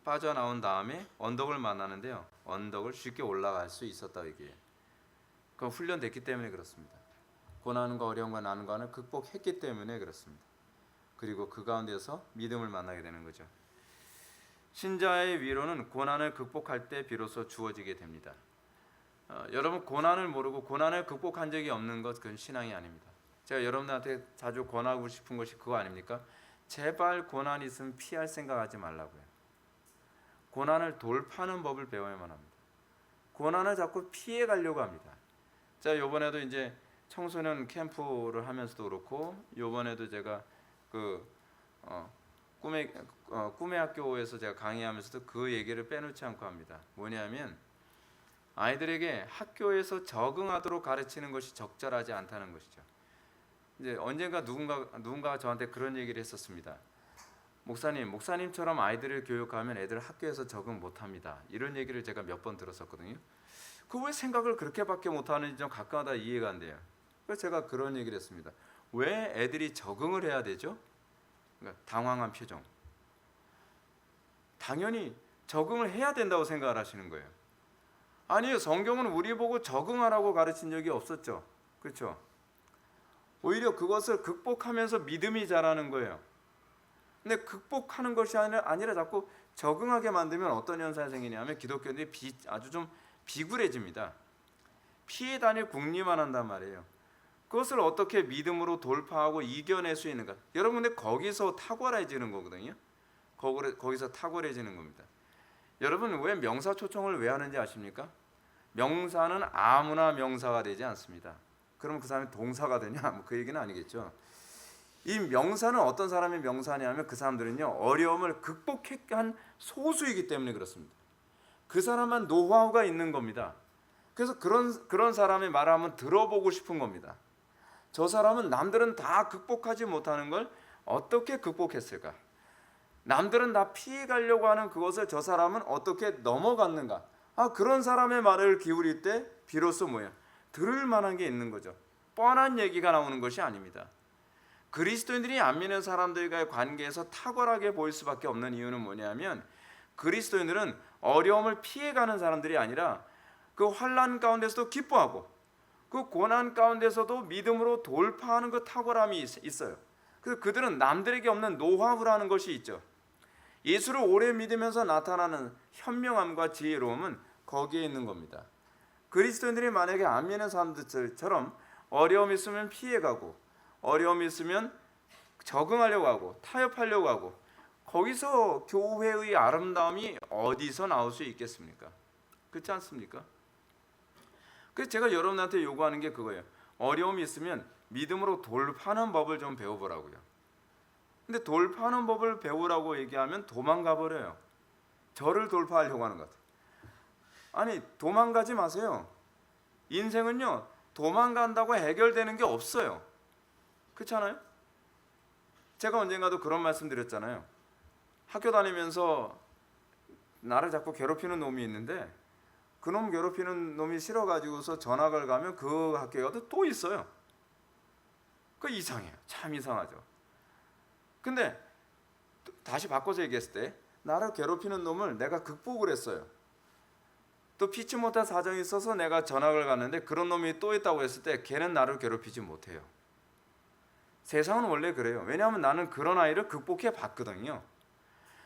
S1: 빠져나온 다음에 언덕을 만나는데요. 언덕을 쉽게 올라갈 수 있었다 이게. 그건 훈련됐기 때문에 그렇습니다. 고난과 어려움과 난관을 극복했기 때문에 그렇습니다. 그리고 그 가운데서 믿음을 만나게 되는 거죠. 신자의 위로는 고난을 극복할 때 비로소 주어지게 됩니다. 여러분 고난을 모르고 고난을 극복한 적이 없는 것 그건 신앙이 아닙니다. 제가 여러분들한테 자주 권하고 싶은 것이 그거 아닙니까? 제발 고난이 있으면 피할 생각하지 말라고요. 고난을 돌파하는 법을 배워야만 합니다. 고난을 자꾸 피해 가려고 합니다. 자, 이번에도 이제 청소년 캠프를 하면서도 그렇고, 이번에도 제가 꿈의 학교에서 제가 강의하면서도 그 얘기를 빼놓지 않고 합니다. 뭐냐면 아이들에게 학교에서 적응하도록 가르치는 것이 적절하지 않다는 것이죠. 이제 언젠가 누군가가 저한테 그런 얘기를 했었습니다. 목사님처럼 아이들을 교육하면 애들 학교에서 적응 못합니다. 이런 얘기를 제가 몇 번 들었었거든요. 그 왜 생각을 그렇게밖에 못하는지 좀 가끔가다 이해가 안 돼요. 그래서 제가 그런 얘기를 했습니다. 왜 애들이 적응을 해야 되죠? 그러니까 당황한 표정. 당연히 적응을 해야 된다고 생각을 하시는 거예요. 아니요, 성경은 우리 보고 적응하라고 가르친 적이 없었죠. 그렇죠? 오히려 그것을 극복하면서 믿음이 자라는 거예요. 근데 극복하는 것이 아니라 자꾸 적응하게 만들면 어떤 현상이 생기냐면 기독교인들이 아주 좀 비굴해집니다. 피해 다닐 궁리만 한단 말이에요. 그것을 어떻게 믿음으로 돌파하고 이겨낼 수 있는가? 여러분, 근데 거기서 탁월해지는 거거든요. 거기서 탁월해지는 겁니다. 여러분, 왜 명사 초청을 왜 하는지 아십니까? 명사는 아무나 명사가 되지 않습니다. 그럼 그 사람이 동사가 되냐? 뭐 그 얘기는 아니겠죠. 이 명사는 어떤 사람이 명사냐면 그 사람들은요, 어려움을 극복한 소수이기 때문에 그렇습니다. 그 사람만 노하우가 있는 겁니다. 그래서 그런 사람의 말을 한번 들어보고 싶은 겁니다. 저 사람은 남들은 다 극복하지 못하는 걸 어떻게 극복했을까? 남들은 다 피해가려고 하는 그것을 저 사람은 어떻게 넘어갔는가? 그런 사람의 말을 기울일 때 비로소 뭐예요? 들을 만한 게 있는 거죠. 뻔한 얘기가 나오는 것이 아닙니다. 그리스도인들이 안 믿는 사람들과의 관계에서 탁월하게 보일 수밖에 없는 이유는 뭐냐면 그리스도인들은 어려움을 피해가는 사람들이 아니라 그 환난 가운데서도 기뻐하고 그 고난 가운데서도 믿음으로 돌파하는 그 탁월함이 있어요. 그래서 그들은 남들에게 없는 노하우라는 것이 있죠. 예수를 오래 믿으면서 나타나는 현명함과 지혜로움은 거기에 있는 겁니다. 그리스도인들이 만약에 안 믿는 사람들처럼 어려움이 있으면 피해가고 어려움이 있으면 적응하려고 하고 타협하려고 하고 거기서 교회의 아름다움이 어디서 나올 수 있겠습니까? 그렇지 않습니까? 그래서 제가 여러분한테 요구하는 게 그거예요. 어려움이 있으면 믿음으로 돌파하는 법을 좀 배워보라고요. 근데 돌파하는 법을 배우라고 얘기하면 도망가 버려요. 저를 돌파하려고 하는 것 같아요. 아니, 도망가지 마세요. 인생은요, 도망간다고 해결되는 게 없어요. 그렇지 않아요? 제가 언젠가도 그런 말씀 드렸잖아요. 학교 다니면서 나를 자꾸 괴롭히는 놈이 있는데 그놈 괴롭히는 놈이 싫어가지고서 전학을 가면 그 학교에 가도 또 있어요. 그 이상해요. 참 이상하죠. 근데 다시 바꿔서 얘기했을 때 나를 괴롭히는 놈을 내가 극복을 했어요. 또 피치 못한 사정이 있어서 내가 전학을 갔는데 그런 놈이 또 있다고 했을 때 걔는 나를 괴롭히지 못해요. 세상은 원래 그래요. 왜냐하면 나는 그런 아이를 극복해 봤거든요.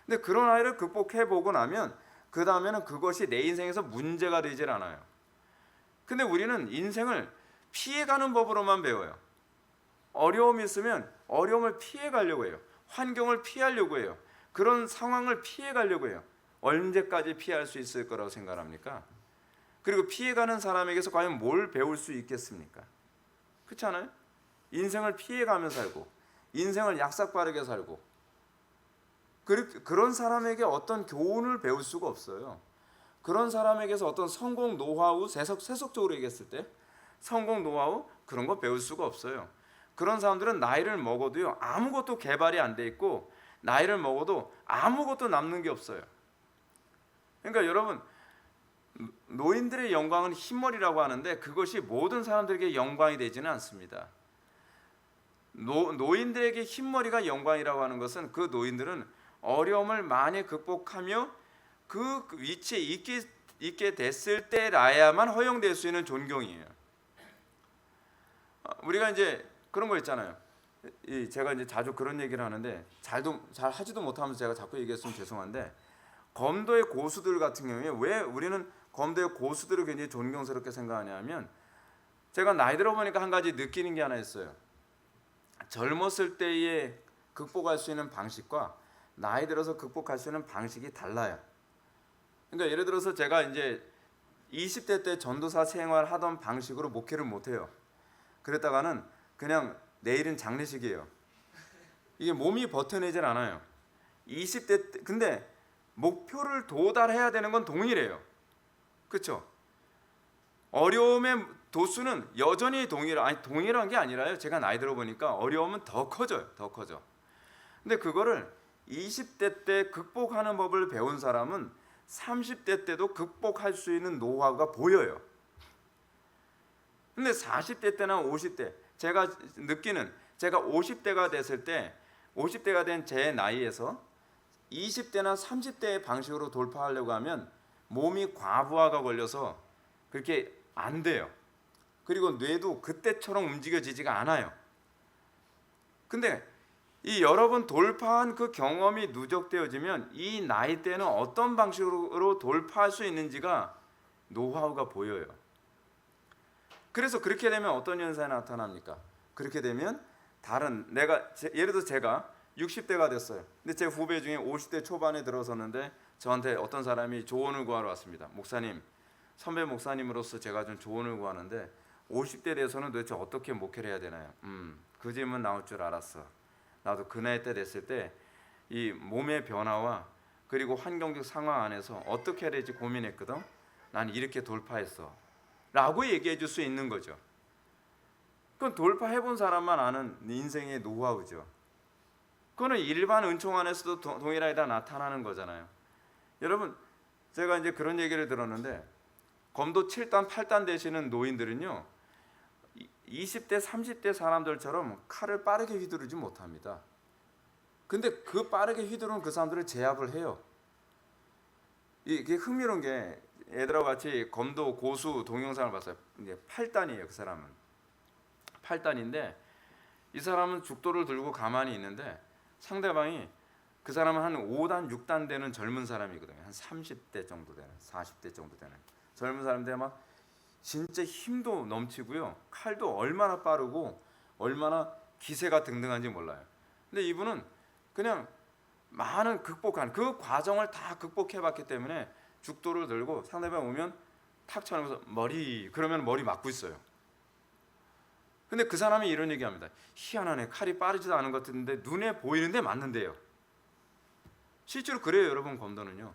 S1: 근데 그런 아이를 극복해 보고 나면 그 다음에는 그것이 내 인생에서 문제가 되질 않아요. 근데 우리는 인생을 피해가는 법으로만 배워요. 어려움이 있으면 어려움을 피해가려고 해요. 환경을 피하려고 해요. 그런 상황을 피해가려고 해요. 언제까지 피할 수 있을 거라고 생각합니까? 그리고 피해가는 사람에게서 과연 뭘 배울 수 있겠습니까? 그렇지 않아요? 인생을 피해가며 살고 인생을 약삭빠르게 살고 그런 사람에게 어떤 교훈을 배울 수가 없어요. 그런 사람에게서 어떤 성공 노하우, 세속적으로 얘기했을 때 성공 노하우 그런 거 배울 수가 없어요. 그런 사람들은 나이를 먹어도요 아무것도 개발이 안 돼 있고 나이를 먹어도 아무것도 남는 게 없어요. 그러니까 여러분, 노인들의 영광은 흰머리라고 하는데 그것이 모든 사람들에게 영광이 되지는 않습니다. 노인들에게 흰머리가 영광이라고 하는 것은 그 노인들은 어려움을 많이 극복하며 그 위치에 있게 됐을 때라야만 허용될 수 있는 존경이에요. 우리가 이제 그런 거 있잖아요. 제가 이제 자주 그런 얘기를 하는데 잘 하지도 못하면서 제가 자꾸 얘기했으면 죄송한데 검도의 고수들 같은 경우에 왜 우리는 검도의 고수들을 굉장히 존경스럽게 생각하냐면, 제가 나이 들어보니까 한 가지 느끼는 게 하나 있어요. 젊었을 때에 극복할 수 있는 방식과 나이 들어서 극복할 수 있는 방식이 달라요. 그러니까 예를 들어서 제가 이제 20대 때 전도사 생활 하던 방식으로 목회를 못해요. 그랬다가는 그냥 내일은 장례식이에요. 이게 몸이 버텨내질 않아요. 20대 때, 근데 목표를 도달해야 되는 건 동일해요. 그렇죠? 어려움의 도수는 여전히 동일한 게 아니라요. 제가 나이 들어보니까 어려움은 더 커져요. 더 커져. 근데 그거를 20대 때 극복하는 법을 배운 사람은 30대 때도 극복할 수 있는 노하우가 보여요. 근데 40대 때나 50대, 제가 느끼는, 제가 50대가 됐을 때, 50대가 된 제 나이에서 20대나 30대의 방식으로 돌파하려고 하면 몸이 과부하가 걸려서 그렇게 안 돼요. 그리고 뇌도 그때처럼 움직여지지가 않아요. 근데 이 여러 번 돌파한 그 경험이 누적되어지면 이 나이 때는 어떤 방식으로 돌파할 수 있는지가 노하우가 보여요. 그래서 그렇게 되면 어떤 현상이 나타납니까? 그렇게 되면 예를 들어 제가 60대가 됐어요. 근데 제 후배 중에 50대 초반에 들어섰는데 저한테 어떤 사람이 조언을 구하러 왔습니다. 목사님, 선배 목사님으로서 제가 좀 조언을 구하는데 50대 돼서는 도대체 어떻게 목회를 해야 되나요? 그 질문 나올 줄 알았어. 나도 그 나이 때 됐을 때 이 몸의 변화와 그리고 환경적 상황 안에서 어떻게 해야 될지 고민했거든. 난 이렇게 돌파했어 라고 얘기해 줄 수 있는 거죠. 그건 돌파해본 사람만 아는 인생의 노하우죠. 그거는 일반 은총 안에서도 동일하게 다 나타나는 거잖아요. 여러분, 제가 이제 그런 얘기를 들었는데 검도 7단 8단 되시는 노인들은요 20대 30대 사람들처럼 칼을 빠르게 휘두르지 못합니다. 근데 그 빠르게 휘두르는 그 사람들을 제압을 해요. 이게 흥미로운 게, 애들하고 같이 검도 고수 동영상을 봤어요. 이제 8단이에요. 그 사람은 8단인데 이 사람은 죽도를 들고 가만히 있는데 상대방이, 그 사람은 한 5단 6단 되는 젊은 사람이거든요. 한 30대 정도 되는, 40대 정도 되는 젊은 사람인데 막 진짜 힘도 넘치고요, 칼도 얼마나 빠르고 얼마나 기세가 등등한지 몰라요. 근데 이분은 그냥 많은 극복한 그 과정을 다 극복해봤기 때문에 죽도를 들고 상대방 오면 탁 쳐내면서 그러면 머리 맞고 있어요. 근데 그 사람이 이런 얘기합니다. 희한하네, 칼이 빠르지도 않은 것 같은데 눈에 보이는데 맞는데요. 실제로 그래요. 여러분, 검도는요,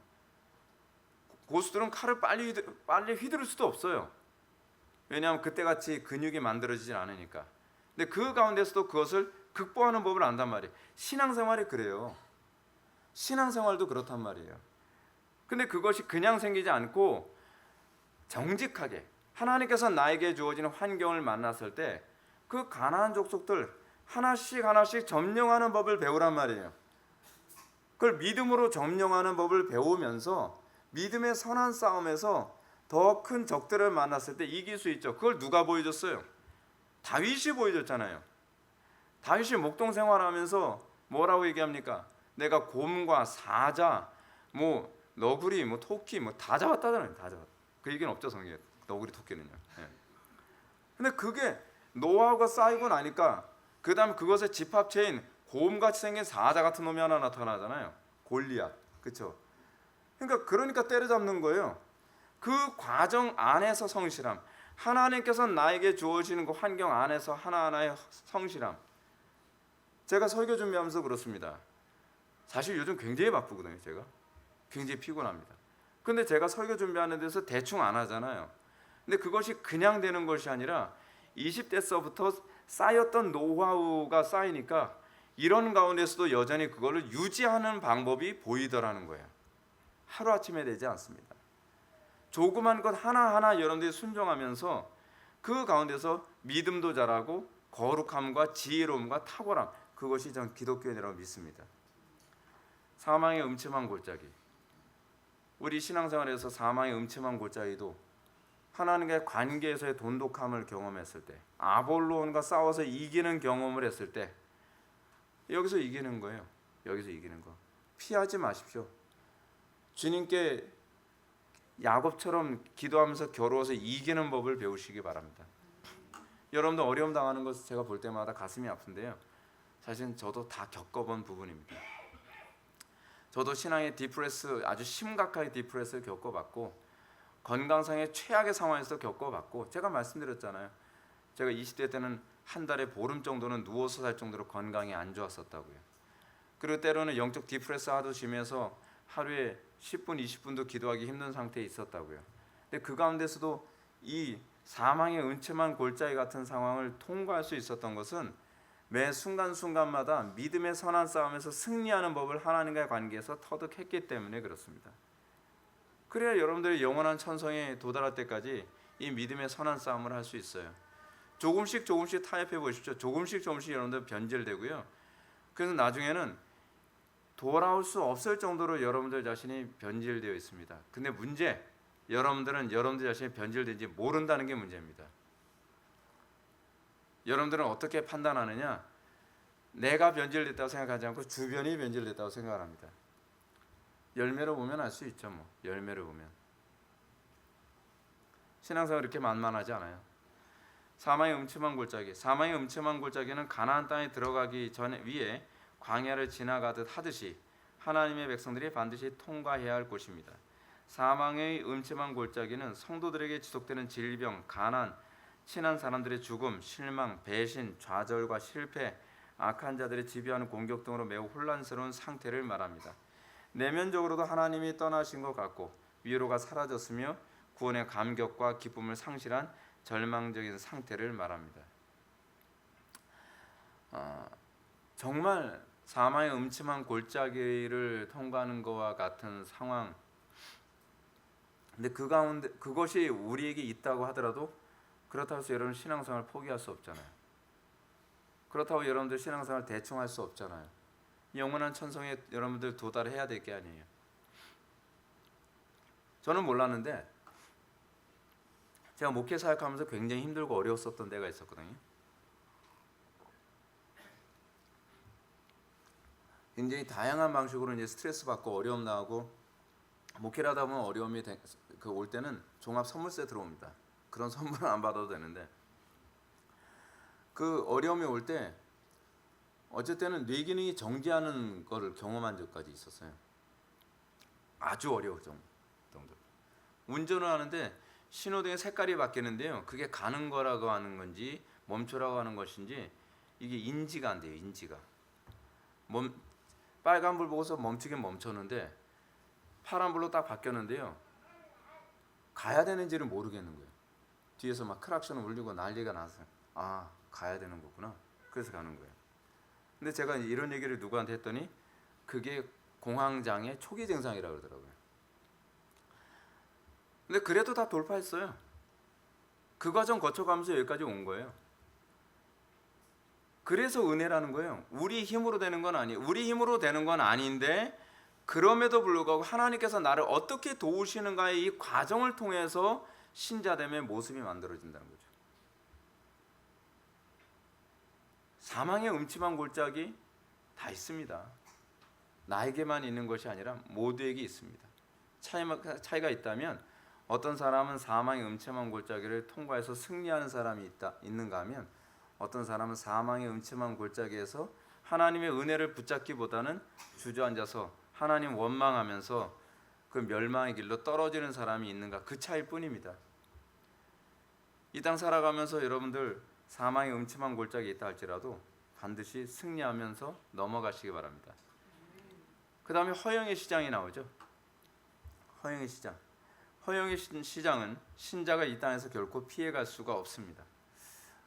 S1: 고수들은 칼을 빨리 휘두를 수도 없어요. 왜냐하면 그때같이 근육이 만들어지질 않으니까. 근데 그 가운데서도 그것을 극복하는 법을 안단 말이에요. 신앙생활이 그래요. 신앙생활도 그렇단 말이에요. 근데 그것이 그냥 생기지 않고 정직하게 하나님께서 나에게 주어지는 환경을 만났을 때 그 가나안 족속들 하나씩 점령하는 법을 배우란 말이에요. 그걸 믿음으로 점령하는 법을 배우면서 믿음의 선한 싸움에서 더 큰 적들을 만났을 때 이길 수 있죠. 그걸 누가 보여줬어요? 다윗이 보여줬잖아요. 다윗이 목동 생활하면서 뭐라고 얘기합니까? 내가 곰과 사자, 너구리, 토끼 다 잡았다잖아요. 다 잡았다. 그 얘기는 없죠, 성경에. 너구리, 토끼는요. 근데 그게 노하우가 쌓이고 나니까 그 다음 그것의 집합체인 곰같이 생긴 사자 같은 놈이 하나 나타나잖아요. 골리앗. 그렇죠? 그러니까 때려잡는 거예요. 그 과정 안에서 성실함, 하나님께서 나에게 주어지는 그 환경 안에서 하나하나의 성실함. 제가 설교 준비하면서 그렇습니다. 사실 요즘 굉장히 바쁘거든요. 제가 굉장히 피곤합니다. 근데 제가 설교 준비하는 데서 대충 안 하잖아요. 근데 그것이 그냥 되는 것이 아니라 20대서부터 쌓였던 노하우가 쌓이니까 이런 가운데서도 여전히 그거를 유지하는 방법이 보이더라는 거예요. 하루아침에 되지 않습니다. 조그만 것 하나하나 여러분들이 순종하면서 그 가운데서 믿음도 자라고 거룩함과 지혜로움과 탁월함, 그것이 전 기독교인이라고 믿습니다. 사망의 음침한 골짜기, 우리 신앙생활에서 사망의 음침한 골짜기도 하나님과의 관계에서의 돈독함을 경험했을 때, 아볼론과 싸워서 이기는 경험을 했을 때, 여기서 이기는 거예요. 여기서 이기는 거 피하지 마십시오. 주님께 야곱처럼 기도하면서 겨루어서 이기는 법을 배우시기 바랍니다. 여러분도 어려움 당하는 것을 제가 볼 때마다 가슴이 아픈데요. 사실 저도 다 겪어본 부분입니다. 저도 신앙의 디프레스, 아주 심각하게 디프레스를 겪어봤고 건강상의 최악의 상황에서 겪어봤고, 제가 말씀드렸잖아요. 제가 20대 때는 한 달에 보름 정도는 누워서 살 정도로 건강이 안 좋았었다고요. 그리고 때로는 영적 디프레스 하도 심해서 하루에 10분, 20분도 기도하기 힘든 상태에 있었다고요. 근데 그 가운데서도 이 사망의 음침한 골짜기 같은 상황을 통과할 수 있었던 것은 매 순간순간마다 믿음의 선한 싸움에서 승리하는 법을 하나님과의 관계에서 터득했기 때문에 그렇습니다. 그래야 여러분들이 영원한 천성에 도달할 때까지 이 믿음의 선한 싸움을 할 수 있어요. 조금씩 타협해 보십시오. 조금씩 여러분들 변질되고요. 그래서 나중에는 돌아올 수 없을 정도로 여러분들 자신이 변질되어 있습니다. 근데 문제, 여러분들은 여러분들 자신이 변질된지 모른다는 게 문제입니다. 여러분들은 어떻게 판단하느냐? 내가 변질됐다고 생각하지 않고 주변이 변질됐다고 생각을 합니다. 열매로 보면 알 수 있죠. 열매로 보면. 신앙생활 이렇게 만만하지 않아요. 사망의 음침한 골짜기는 가나안 땅에 들어가기 전에 위에 광야를 지나가듯 하듯이 하나님의 백성들이 반드시 통과해야 할 곳입니다. 사망의 음침한 골짜기는 성도들에게 지속되는 질병, 가난, 친한 사람들의 죽음, 실망, 배신, 좌절과 실패, 악한 자들의 지배하는 공격 등으로 매우 혼란스러운 상태를 말합니다. 내면적으로도 하나님이 떠나신 것 같고 위로가 사라졌으며 구원의 감격과 기쁨을 상실한 절망적인 상태를 말합니다. 정말 사망의 음침한 골짜기를 통과하는 것과 같은 상황. 근데 그 가운데 그것이 우리에게 있다고 하더라도 그렇다고 해서 여러분 신앙생활 포기할 수 없잖아요. 그렇다고 여러분들 신앙생활 대충 할 수 없잖아요. 영원한 천성에 여러분들 도달해야 될 게 아니에요. 저는 몰랐는데 제가 목회 사역하면서 굉장히 힘들고 어려웠었던 때가 있었거든요. 굉장히 다양한 방식으로 이제 스트레스 받고 어려움 나고 목회를 하다 보면 어려움이 올 때는 종합 선물 세트로 옵니다. 그런 선물은 안 받아도 되는데 그 어려움이 올 때 어쩔 때는 뇌 기능이 정지하는 거를 경험한 적까지 있었어요. 아주 어려울 정도. 운전을 하는데 신호등의 색깔이 바뀌는데요. 그게 가는 거라고 하는 건지 멈추라고 하는 것인지 이게 인지가 안 돼요. 인지가. 빨간불 보고서 멈추긴 멈췄는데 파란불로 딱 바뀌었는데요. 가야 되는지를 모르겠는 거예요. 뒤에서 막 크락션을 울리고 난리가 나서 가야 되는 거구나. 그래서 가는 거예요. 근데 제가 이런 얘기를 누구한테 했더니 그게 공황장애 초기 증상이라고 그러더라고요. 근데 그래도 다 돌파했어요. 그 과정 거쳐가면서 여기까지 온 거예요. 그래서 은혜라는 거예요. 우리 힘으로 되는 건 아니에요. 우리 힘으로 되는 건 아닌데 그럼에도 불구하고 하나님께서 나를 어떻게 도우시는가의 이 과정을 통해서 신자됨의 모습이 만들어진다는 거죠. 사망의 음침한 골짜기 다 있습니다. 나에게만 있는 것이 아니라 모두에게 있습니다. 차이가 있다면 어떤 사람은 사망의 음침한 골짜기를 통과해서 승리하는 사람이 있는가 하면 어떤 사람은 사망의 음침한 골짜기에서 하나님의 은혜를 붙잡기보다는 주저앉아서 하나님 원망하면서 그 멸망의 길로 떨어지는 사람이 있는가, 그 차이일 뿐입니다. 이 땅 살아가면서 여러분들 사망의 음침한 골짜기에 있다 할지라도 반드시 승리하면서 넘어가시기 바랍니다. 그 다음에 허영의 시장이 나오죠. 허영의 시장. 허영의 시장은 신자가 이 땅에서 결코 피해갈 수가 없습니다.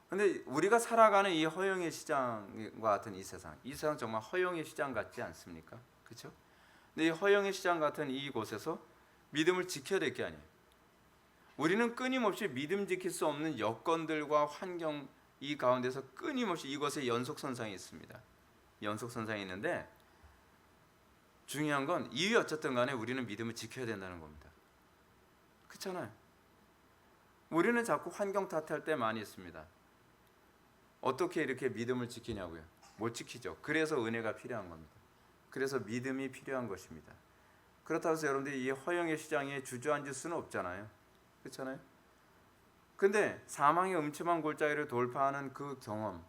S1: 근데 우리가 살아가는 이 허영의 시장과 같은 이 세상 정말 허영의 시장 같지 않습니까? 그렇죠? 근데 이 허영의 시장 같은 이곳에서 믿음을 지켜야 될 게 아니에요. 우리는 끊임없이 믿음 지킬 수 없는 여건들과 환경 이 가운데서 끊임없이 이것에 연속선상이 있습니다. 연속선상이 있는데 중요한 건 이유 어쨌든 간에 우리는 믿음을 지켜야 된다는 겁니다. 그렇잖아요. 우리는 자꾸 환경 탓할 때 많이 있습니다. 어떻게 이렇게 믿음을 지키냐고요? 못 지키죠. 그래서 은혜가 필요한 겁니다. 그래서 믿음이 필요한 것입니다. 그렇다고 해서 여러분들이 이 허영의 시장에 주저앉을 수는 없잖아요. 그렇잖아요. 근데 사망의 음침한 골짜기를 돌파하는 그 경험,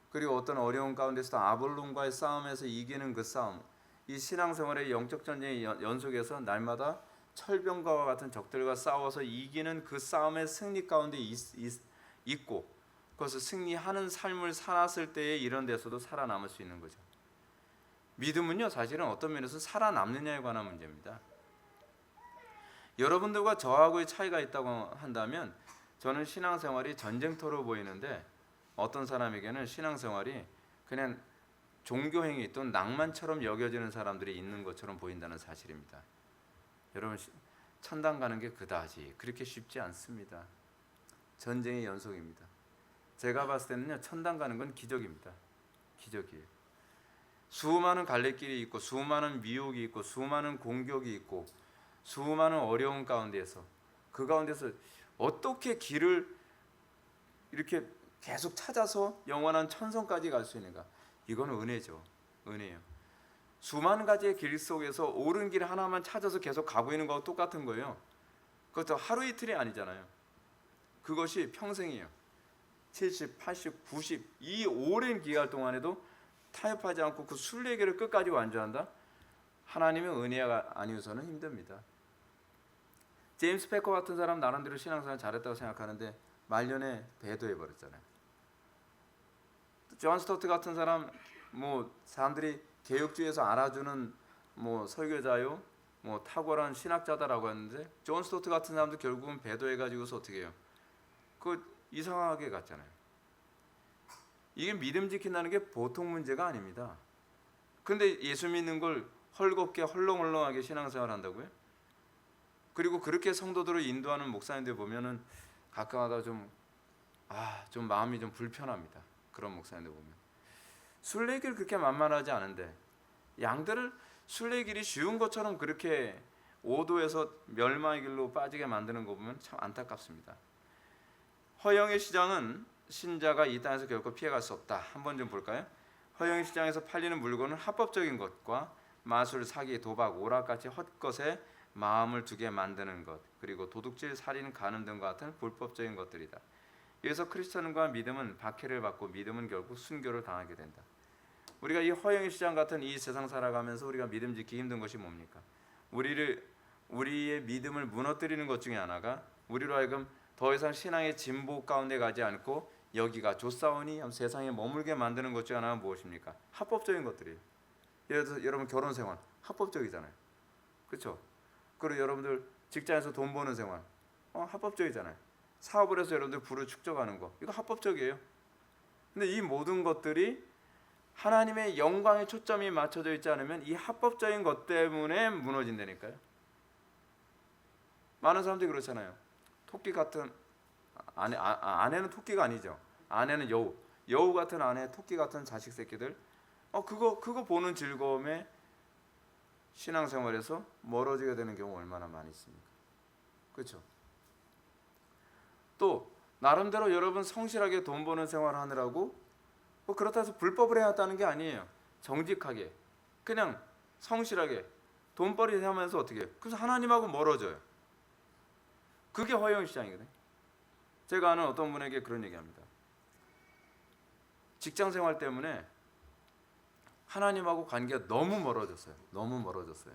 S1: 그리고 어떤 어려운 가운데서도 아볼론과의 싸움에서 이기는 그 싸움, 이 신앙생활의 영적 전쟁의 연속에서 날마다 철병과 같은 적들과 싸워서 이기는 그 싸움의 승리 가운데 있고, 그것을 승리하는 삶을 살았을 때에 이런 데서도 살아남을 수 있는 거죠. 믿음은요, 사실은 어떤 면에서 살아남느냐에 관한 문제입니다. 여러분들과 저하고의 차이가 있다고 한다면, 저는 신앙생활이 전쟁터로 보이는데, 어떤 사람에게는 신앙생활이 그냥 종교행위 또는 낭만처럼 여겨지는 사람들이 있는 것처럼 보인다는 사실입니다. 여러분, 천당 가는 게 그다지 그렇게 쉽지 않습니다. 전쟁의 연속입니다. 제가 봤을 때는요, 천당 가는 건 기적입니다. 기적이에요. 수많은 갈래길이 있고, 수많은 미혹이 있고, 수많은 공격이 있고, 수많은 어려운 가운데서, 그 가운데서 어떻게 길을 이렇게 계속 찾아서 영원한 천성까지 갈 수 있는가? 이거는 은혜죠. 은혜예요. 수많은 가지의 길 속에서 옳은 길 하나만 찾아서 계속 가고 있는 거하고 똑같은 거예요. 그것도 하루 이틀이 아니잖아요. 그것이 평생이에요. 70, 80, 90 이 오랜 기간 동안에도 타협하지 않고 그 순례길을 끝까지 완주한다? 하나님의 은혜가 아니어서는 힘듭니다. 제임스 패커 같은 사람 나름대로 신앙생활 잘했다고 생각하는데 말년에 배도해버렸잖아요. 존 스토트 같은 사람, 사람들이 개혁주의에서 알아주는 설교자요, 탁월한 신학자다라고 했는데, 존 스토트 같은 사람도 결국은 배도해가지고서 어떻게 해요? 이상하게 갔잖아요. 이게 믿음 지킨다는 게 보통 문제가 아닙니다. 근데 예수 믿는 걸 헐겁게 헐렁헐렁하게 신앙생활 한다고요? 그리고 그렇게 성도들을 인도하는 목사님들 보면은 가끔가다 좀 마음이 좀 불편합니다. 그런 목사님들 보면 순례길 그렇게 만만하지 않은데 양들을 순례길이 쉬운 것처럼 그렇게 오도에서 멸망의 길로 빠지게 만드는 거 보면 참 안타깝습니다. 허영의 시장은 신자가 이 땅에서 결코 피해갈 수 없다. 한번 좀 볼까요? 허영의 시장에서 팔리는 물건은 합법적인 것과 마술, 사기, 도박, 오락같이 헛것에 마음을 두게 만드는 것, 그리고 도둑질, 살인, 간음 등과 같은 불법적인 것들이다. 여기서 크리스천과 믿음은 박해를 받고 믿음은 결국 순교를 당하게 된다. 우리가 이 허영의 시장 같은 이 세상 살아가면서 우리가 믿음 지키기 힘든 것이 뭡니까? 우리의 믿음을 무너뜨리는 것 중에 하나가 우리로 하여금 더 이상 신앙의 진보 가운데 가지 않고 여기가 좋사오니 세상에 머물게 만드는 것 중 하나가 무엇입니까? 합법적인 것들이에요. 예를 들어서 여러분 결혼 생활 합법적이잖아요. 그렇죠? 그리고 여러분들 직장에서 돈 버는 생활 합법적이잖아요. 사업을 해서 여러분들 부를 축적하는 거 이거 합법적이에요. 근데 이 모든 것들이 하나님의 영광에 초점이 맞춰져 있지 않으면 이 합법적인 것 때문에 무너진다니까요. 많은 사람들이 그렇잖아요. 토끼 같은 아내는 토끼가 아니죠. 아내는 여우 같은 아내, 토끼 같은 자식 새끼들. 그거 보는 즐거움에 신앙생활에서 멀어지게 되는 경우 얼마나 많이 있습니까? 그렇죠? 또 나름대로 여러분 성실하게 돈 버는 생활을 하느라고 그렇다 해서 불법을 해야 한다는 게 아니에요. 정직하게 그냥 성실하게 돈벌이 하면서 어떻게 해요? 그래서 하나님하고 멀어져요. 그게 허영 시장이거든요. 제가 아는 어떤 분에게 그런 얘기합니다. 직장 생활 때문에 하나님하고 관계가 너무 멀어졌어요. 너무 멀어졌어요.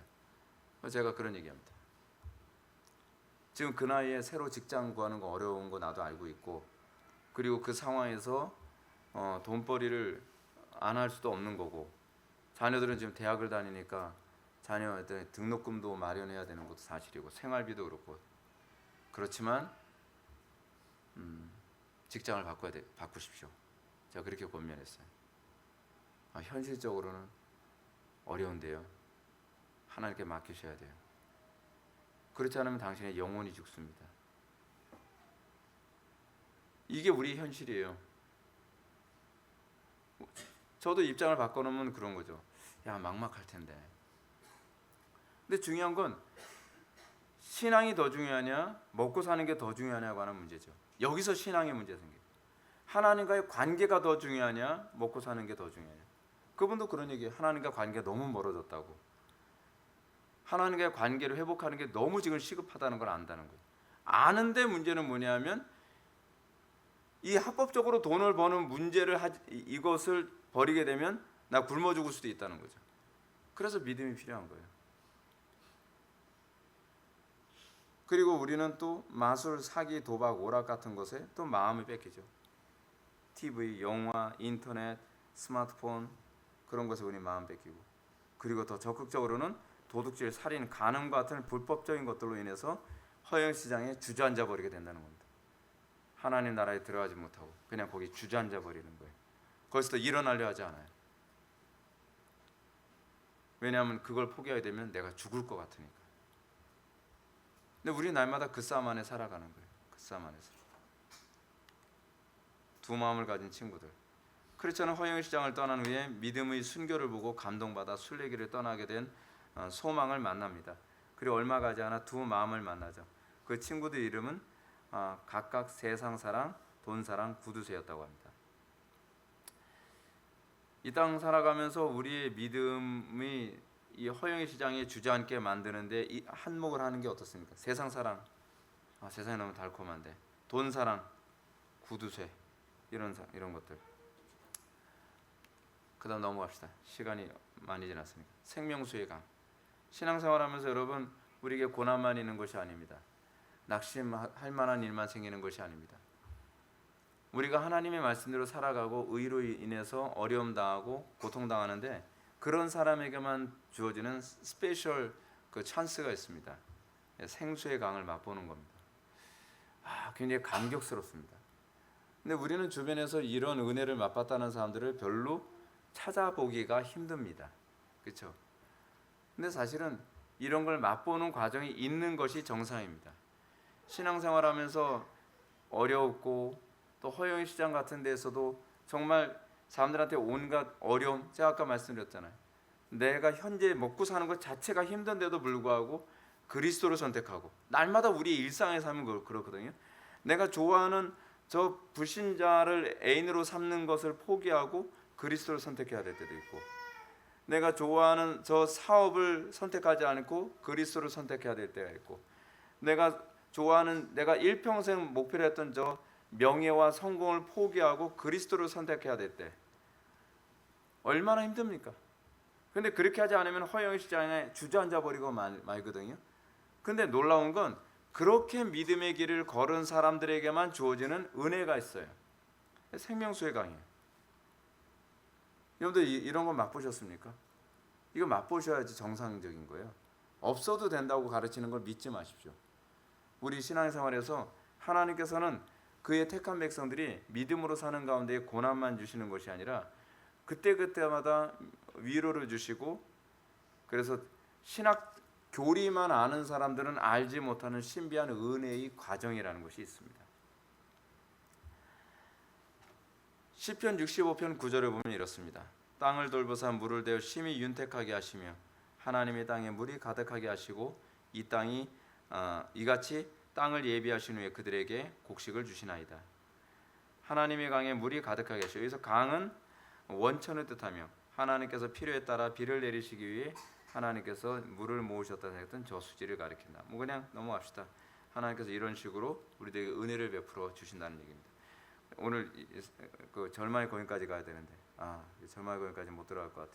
S1: 제가 그런 얘기합니다. 지금 그 나이에 새로 직장 구하는 거 어려운 거 나도 알고 있고, 그리고 그 상황에서 돈벌이를 안 할 수도 없는 거고, 자녀들은 지금 대학을 다니니까 자녀한테 등록금도 마련해야 되는 것도 사실이고, 생활비도 그렇고. 그렇지만 직장을 바꾸십시오. 제가 그렇게 권면했어요. 현실적으로는 어려운데요. 하나님께 맡기셔야 돼요. 그렇지 않으면 당신의 영혼이 죽습니다. 이게 우리 현실이에요. 저도 입장을 바꿔놓으면 그런 거죠. 야, 막막할 텐데. 근데 중요한 건 신앙이 더 중요하냐, 먹고 사는 게 더 중요하냐고 하는 문제죠. 여기서 신앙의 문제 생겨요. 하나님과의 관계가 더 중요하냐, 먹고 사는 게 더 중요하냐. 그분도 그런 얘기예요. 하나님과 관계가 너무 멀어졌다고. 하나님과의 관계를 회복하는 게 너무 지금 시급하다는 걸 안다는 거예요. 아는데 문제는 뭐냐면 이 합법적으로 돈을 버는 이것을 버리게 되면 나 굶어 죽을 수도 있다는 거죠. 그래서 믿음이 필요한 거예요. 그리고 우리는 또 마술, 사기, 도박, 오락 같은 것에 또 마음을 뺏기죠. TV, 영화, 인터넷, 스마트폰 그런 것에 우리 마음 뺏기고, 그리고 더 적극적으로는 도둑질, 살인, 간음 같은 불법적인 것들로 인해서 허영 시장에 주저앉아 버리게 된다는 겁니다. 하나님 나라에 들어가지 못하고 그냥 거기 주저앉아 버리는 거예요. 거기서 일어나려 하지 않아요. 왜냐하면 그걸 포기하게 되면 내가 죽을 것 같으니까. 근데 우리 날마다 그 싸움 안에 살아가는 거예요. 그 싸움 안에서. 두 마음을 가진 친구들. 크리스천은 허영의 시장을 떠난 후에 믿음의 순교를 보고 감동받아 순례길을 떠나게 된 소망을 만납니다. 그리고 얼마 가지 않아 두 마음을 만나죠. 그 친구들 이름은 각각 세상사랑, 돈사랑, 구두쇠였다고 합니다. 이 땅 살아가면서 우리의 믿음이 이 허영의 시장에 주저앉게 만드는데 이 한몫을 하는 게 어떻습니까? 세상사랑, 세상이 너무 달콤한데, 돈사랑, 구두쇠 이런 것들. 그다음 넘어갑시다. 시간이 많이 지났으니까. 생명수의 강. 신앙생활하면서 여러분 우리에게 고난만 있는 것이 아닙니다. 낙심할 만한 일만 생기는 것이 아닙니다. 우리가 하나님의 말씀대로 살아가고 의로 인해서 어려움 당하고 고통 당하는데 그런 사람에게만 주어지는 스페셜 그 찬스가 있습니다. 생수의 강을 맛보는 겁니다. 굉장히 감격스럽습니다. 근데 우리는 주변에서 이런 은혜를 맛봤다는 사람들을 별로 찾아보기가 힘듭니다. 그렇죠? 근데 사실은 이런 걸 맛보는 과정이 있는 것이 정상입니다. 신앙생활하면서 어렵고 또 허영의 시장 같은 데서도 정말 사람들한테 온갖 어려움, 제가 아까 말씀드렸잖아요. 내가 현재 먹고 사는 것 자체가 힘든데도 불구하고 그리스도를 선택하고, 날마다 우리 일상의 삶은 그렇거든요. 내가 좋아하는 저 불신자를 애인으로 삼는 것을 포기하고 그리스도를 선택해야 될 때도 있고, 내가 좋아하는 저 사업을 선택하지 않고 그리스도를 선택해야 될 때가 있고, 내가 좋아하는 내가 일평생 목표로 했던 저 명예와 성공을 포기하고 그리스도를 선택해야 될 때 얼마나 힘듭니까? 근데 그렇게 하지 않으면 허영의 시장에 주저앉아 버리고 말거든요. 근데 놀라운 건 그렇게 믿음의 길을 걸은 사람들에게만 주어지는 은혜가 있어요. 생명수의 강이에요. 여러분들 이런 거 맛보셨습니까? 이거 맛보셔야지 정상적인 거예요. 없어도 된다고 가르치는 걸 믿지 마십시오. 우리 신앙생활에서 하나님께서는 그의 택한 백성들이 믿음으로 사는 가운데 고난만 주시는 것이 아니라 그때그때마다 위로를 주시고, 그래서 신학 교리만 아는 사람들은 알지 못하는 신비한 은혜의 과정이라는 것이 있습니다. 시편 65편 9절을 보면 이렇습니다. 땅을 돌보사 물을 대어 심히 윤택하게 하시며 하나님의 땅에 물이 가득하게 하시고 이 땅이 이같이 땅을 예비하신 후에 그들에게 곡식을 주시나이다. 하나님의 강에 물이 가득하게 하시고, 여기서 강은 원천을 뜻하며 하나님께서 필요에 따라 비를 내리시기 위해 하나님께서 물을 모으셨다 했던 저수지를 가리킨다. 그냥 넘어갑시다. 하나님께서 이런 식으로 우리들에게 은혜를 베풀어 주신다는 얘기입니다. 오늘 그 절망의 고인까지 가야 되는데 절망의 고인까지 못 들어갈 것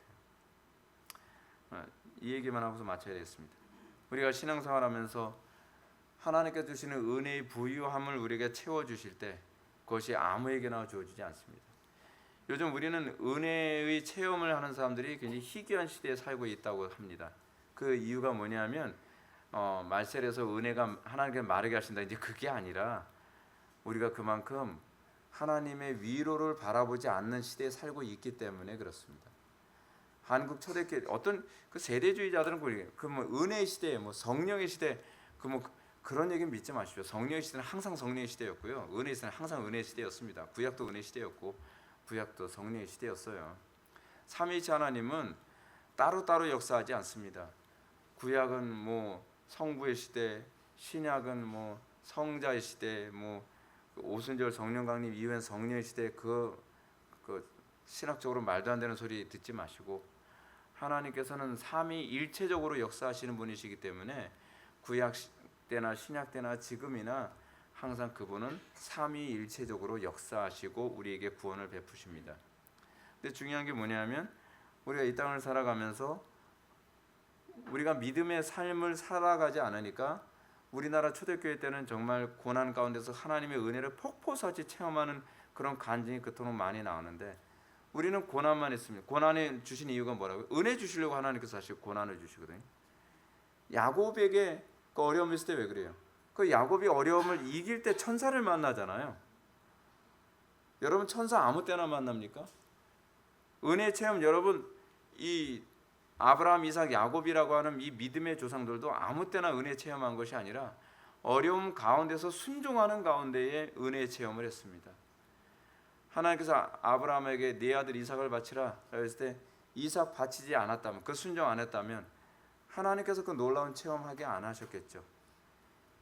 S1: 같아요. 이 얘기만 하고서 마쳐야 되겠습니다. 우리가 신앙생활하면서 하나님께서 주시는 은혜의 부유함을 우리에게 채워주실 때 그것이 아무에게나 주어지지 않습니다. 요즘 우리는 은혜의 체험을 하는 사람들이 굉장히 희귀한 시대에 살고 있다고 합니다. 그 이유가 뭐냐면 말셀에서 은혜가 하나님께 마르게 하신다, 이제 그게 아니라 우리가 그만큼 하나님의 위로를 바라보지 않는 시대에 살고 있기 때문에 그렇습니다. 한국 초대교회 어떤 그 세대주의자들은 그 뭐 은혜의 시대, 뭐 성령의 시대, 그런 얘기 믿지 마십시오. 성령의 시대는 항상 성령의 시대였고요. 은혜의 시대는 항상 은혜의 시대였습니다. 구약도 은혜의 시대였고 구약도 성령의 시대였어요. 삼위일체 하나님은 따로따로 역사하지 않습니다. 구약은 뭐 성부의 시대, 신약은 뭐 성자의 시대, 뭐 오순절 성령 강림 이후엔 성령의 시대, 그 신학적으로 말도 안 되는 소리 듣지 마시고 하나님께서는 삼위일체적으로 역사하시는 분이시기 때문에 구약 때나 신약 때나 지금이나 항상 그분은 삼위일체적으로 역사하시고 우리에게 구원을 베푸십니다. 근데 중요한 게 뭐냐면 우리가 이 땅을 살아가면서 우리가 믿음의 삶을 살아가지 않으니까 우리나라 초대교회 때는 정말 고난 가운데서 하나님의 은혜를 폭포같이 체험하는 그런 간증이 그토록 많이 나오는데 우리는 고난만 있습니다. 고난을 주신 이유가 뭐라고요? 은혜 주시려고 하나님께서 사실 고난을 주시거든요. 야곱에게 그 어려움이 있을 때 왜 그래요? 그 야곱이 어려움을 이길 때 천사를 만나잖아요. 여러분 천사 아무 때나 만납니까? 은혜 체험 여러분 이 아브라함, 이삭, 야곱이라고 하는 이 믿음의 조상들도 아무 때나 은혜 체험한 것이 아니라 어려움 가운데서 순종하는 가운데에 은혜 체험을 했습니다. 하나님께서 아브라함에게 네 아들 이삭을 바치라 그랬을 때 이삭 바치지 않았다면 그 순종 안 했다면 하나님께서 그 놀라운 체험하게 안 하셨겠죠.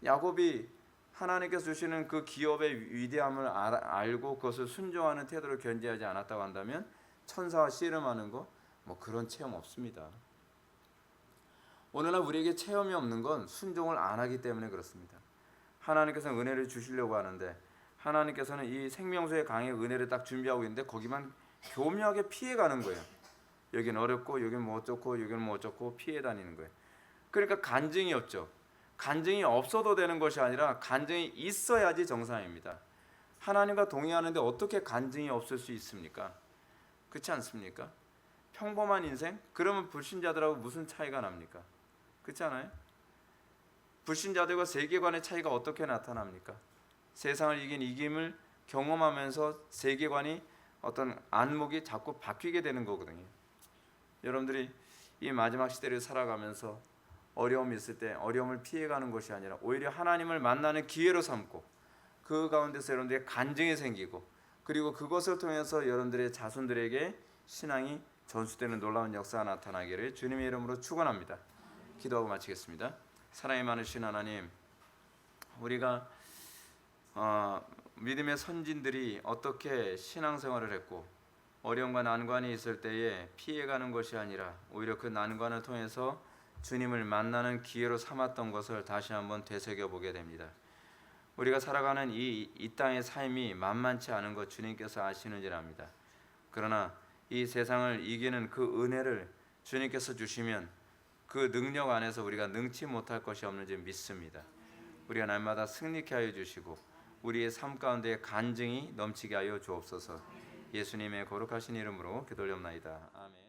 S1: 야곱이 하나님께서 주시는 그 기업의 위대함을 알고 그것을 순종하는 태도를 견지하지 않았다고 한다면 천사와 씨름하는 거 뭐 그런 체험 없습니다. 오늘날 우리에게 체험이 없는 건 순종을 안 하기 때문에 그렇습니다. 하나님께서는 은혜를 주시려고 하는데 하나님께서는 이 생명수의 강의 은혜를 딱 준비하고 있는데 거기만 교묘하게 피해가는 거예요. 여긴 어렵고 여긴 뭐 어쩌고 여기는 뭐 어쩌고 피해 다니는 거예요. 그러니까 간증이 없죠. 간증이 없어도 되는 것이 아니라 간증이 있어야지 정상입니다. 하나님과 동의하는데 어떻게 간증이 없을 수 있습니까? 그렇지 않습니까? 평범한 인생? 그러면 불신자들하고 무슨 차이가 납니까? 그렇지 않아요? 불신자들과 세계관의 차이가 어떻게 나타납니까? 세상을 이긴 이김을 경험하면서 세계관이 어떤 안목이 자꾸 바뀌게 되는 거거든요. 여러분들이 이 마지막 시대를 살아가면서 어려움이 있을 때 어려움을 피해가는 것이 아니라 오히려 하나님을 만나는 기회로 삼고 그 가운데서 여러분들의 간증이 생기고 그리고 그것을 통해서 여러분들의 자손들에게 신앙이 전수되는 놀라운 역사가 나타나기를 주님의 이름으로 축원합니다. 기도하고 마치겠습니다. 사랑이 많으신 하나님, 우리가 믿음의 선진들이 어떻게 신앙생활을 했고 어려움과 난관이 있을 때에 피해가는 것이 아니라 오히려 그 난관을 통해서 주님을 만나는 기회로 삼았던 것을 다시 한번 되새겨보게 됩니다. 우리가 살아가는 이 땅의 삶이 만만치 않은 것 주님께서 아시는 줄 압니다. 그러나 이 세상을 이기는 그 은혜를 주님께서 주시면 그 능력 안에서 우리가 능치 못할 것이 없는지 믿습니다. 우리가 날마다 승리케 하여 주시고 우리의 삶 가운데 간증이 넘치게 하여 주옵소서. 예수님의 거룩하신 이름으로 기도올옵나이다. 아멘.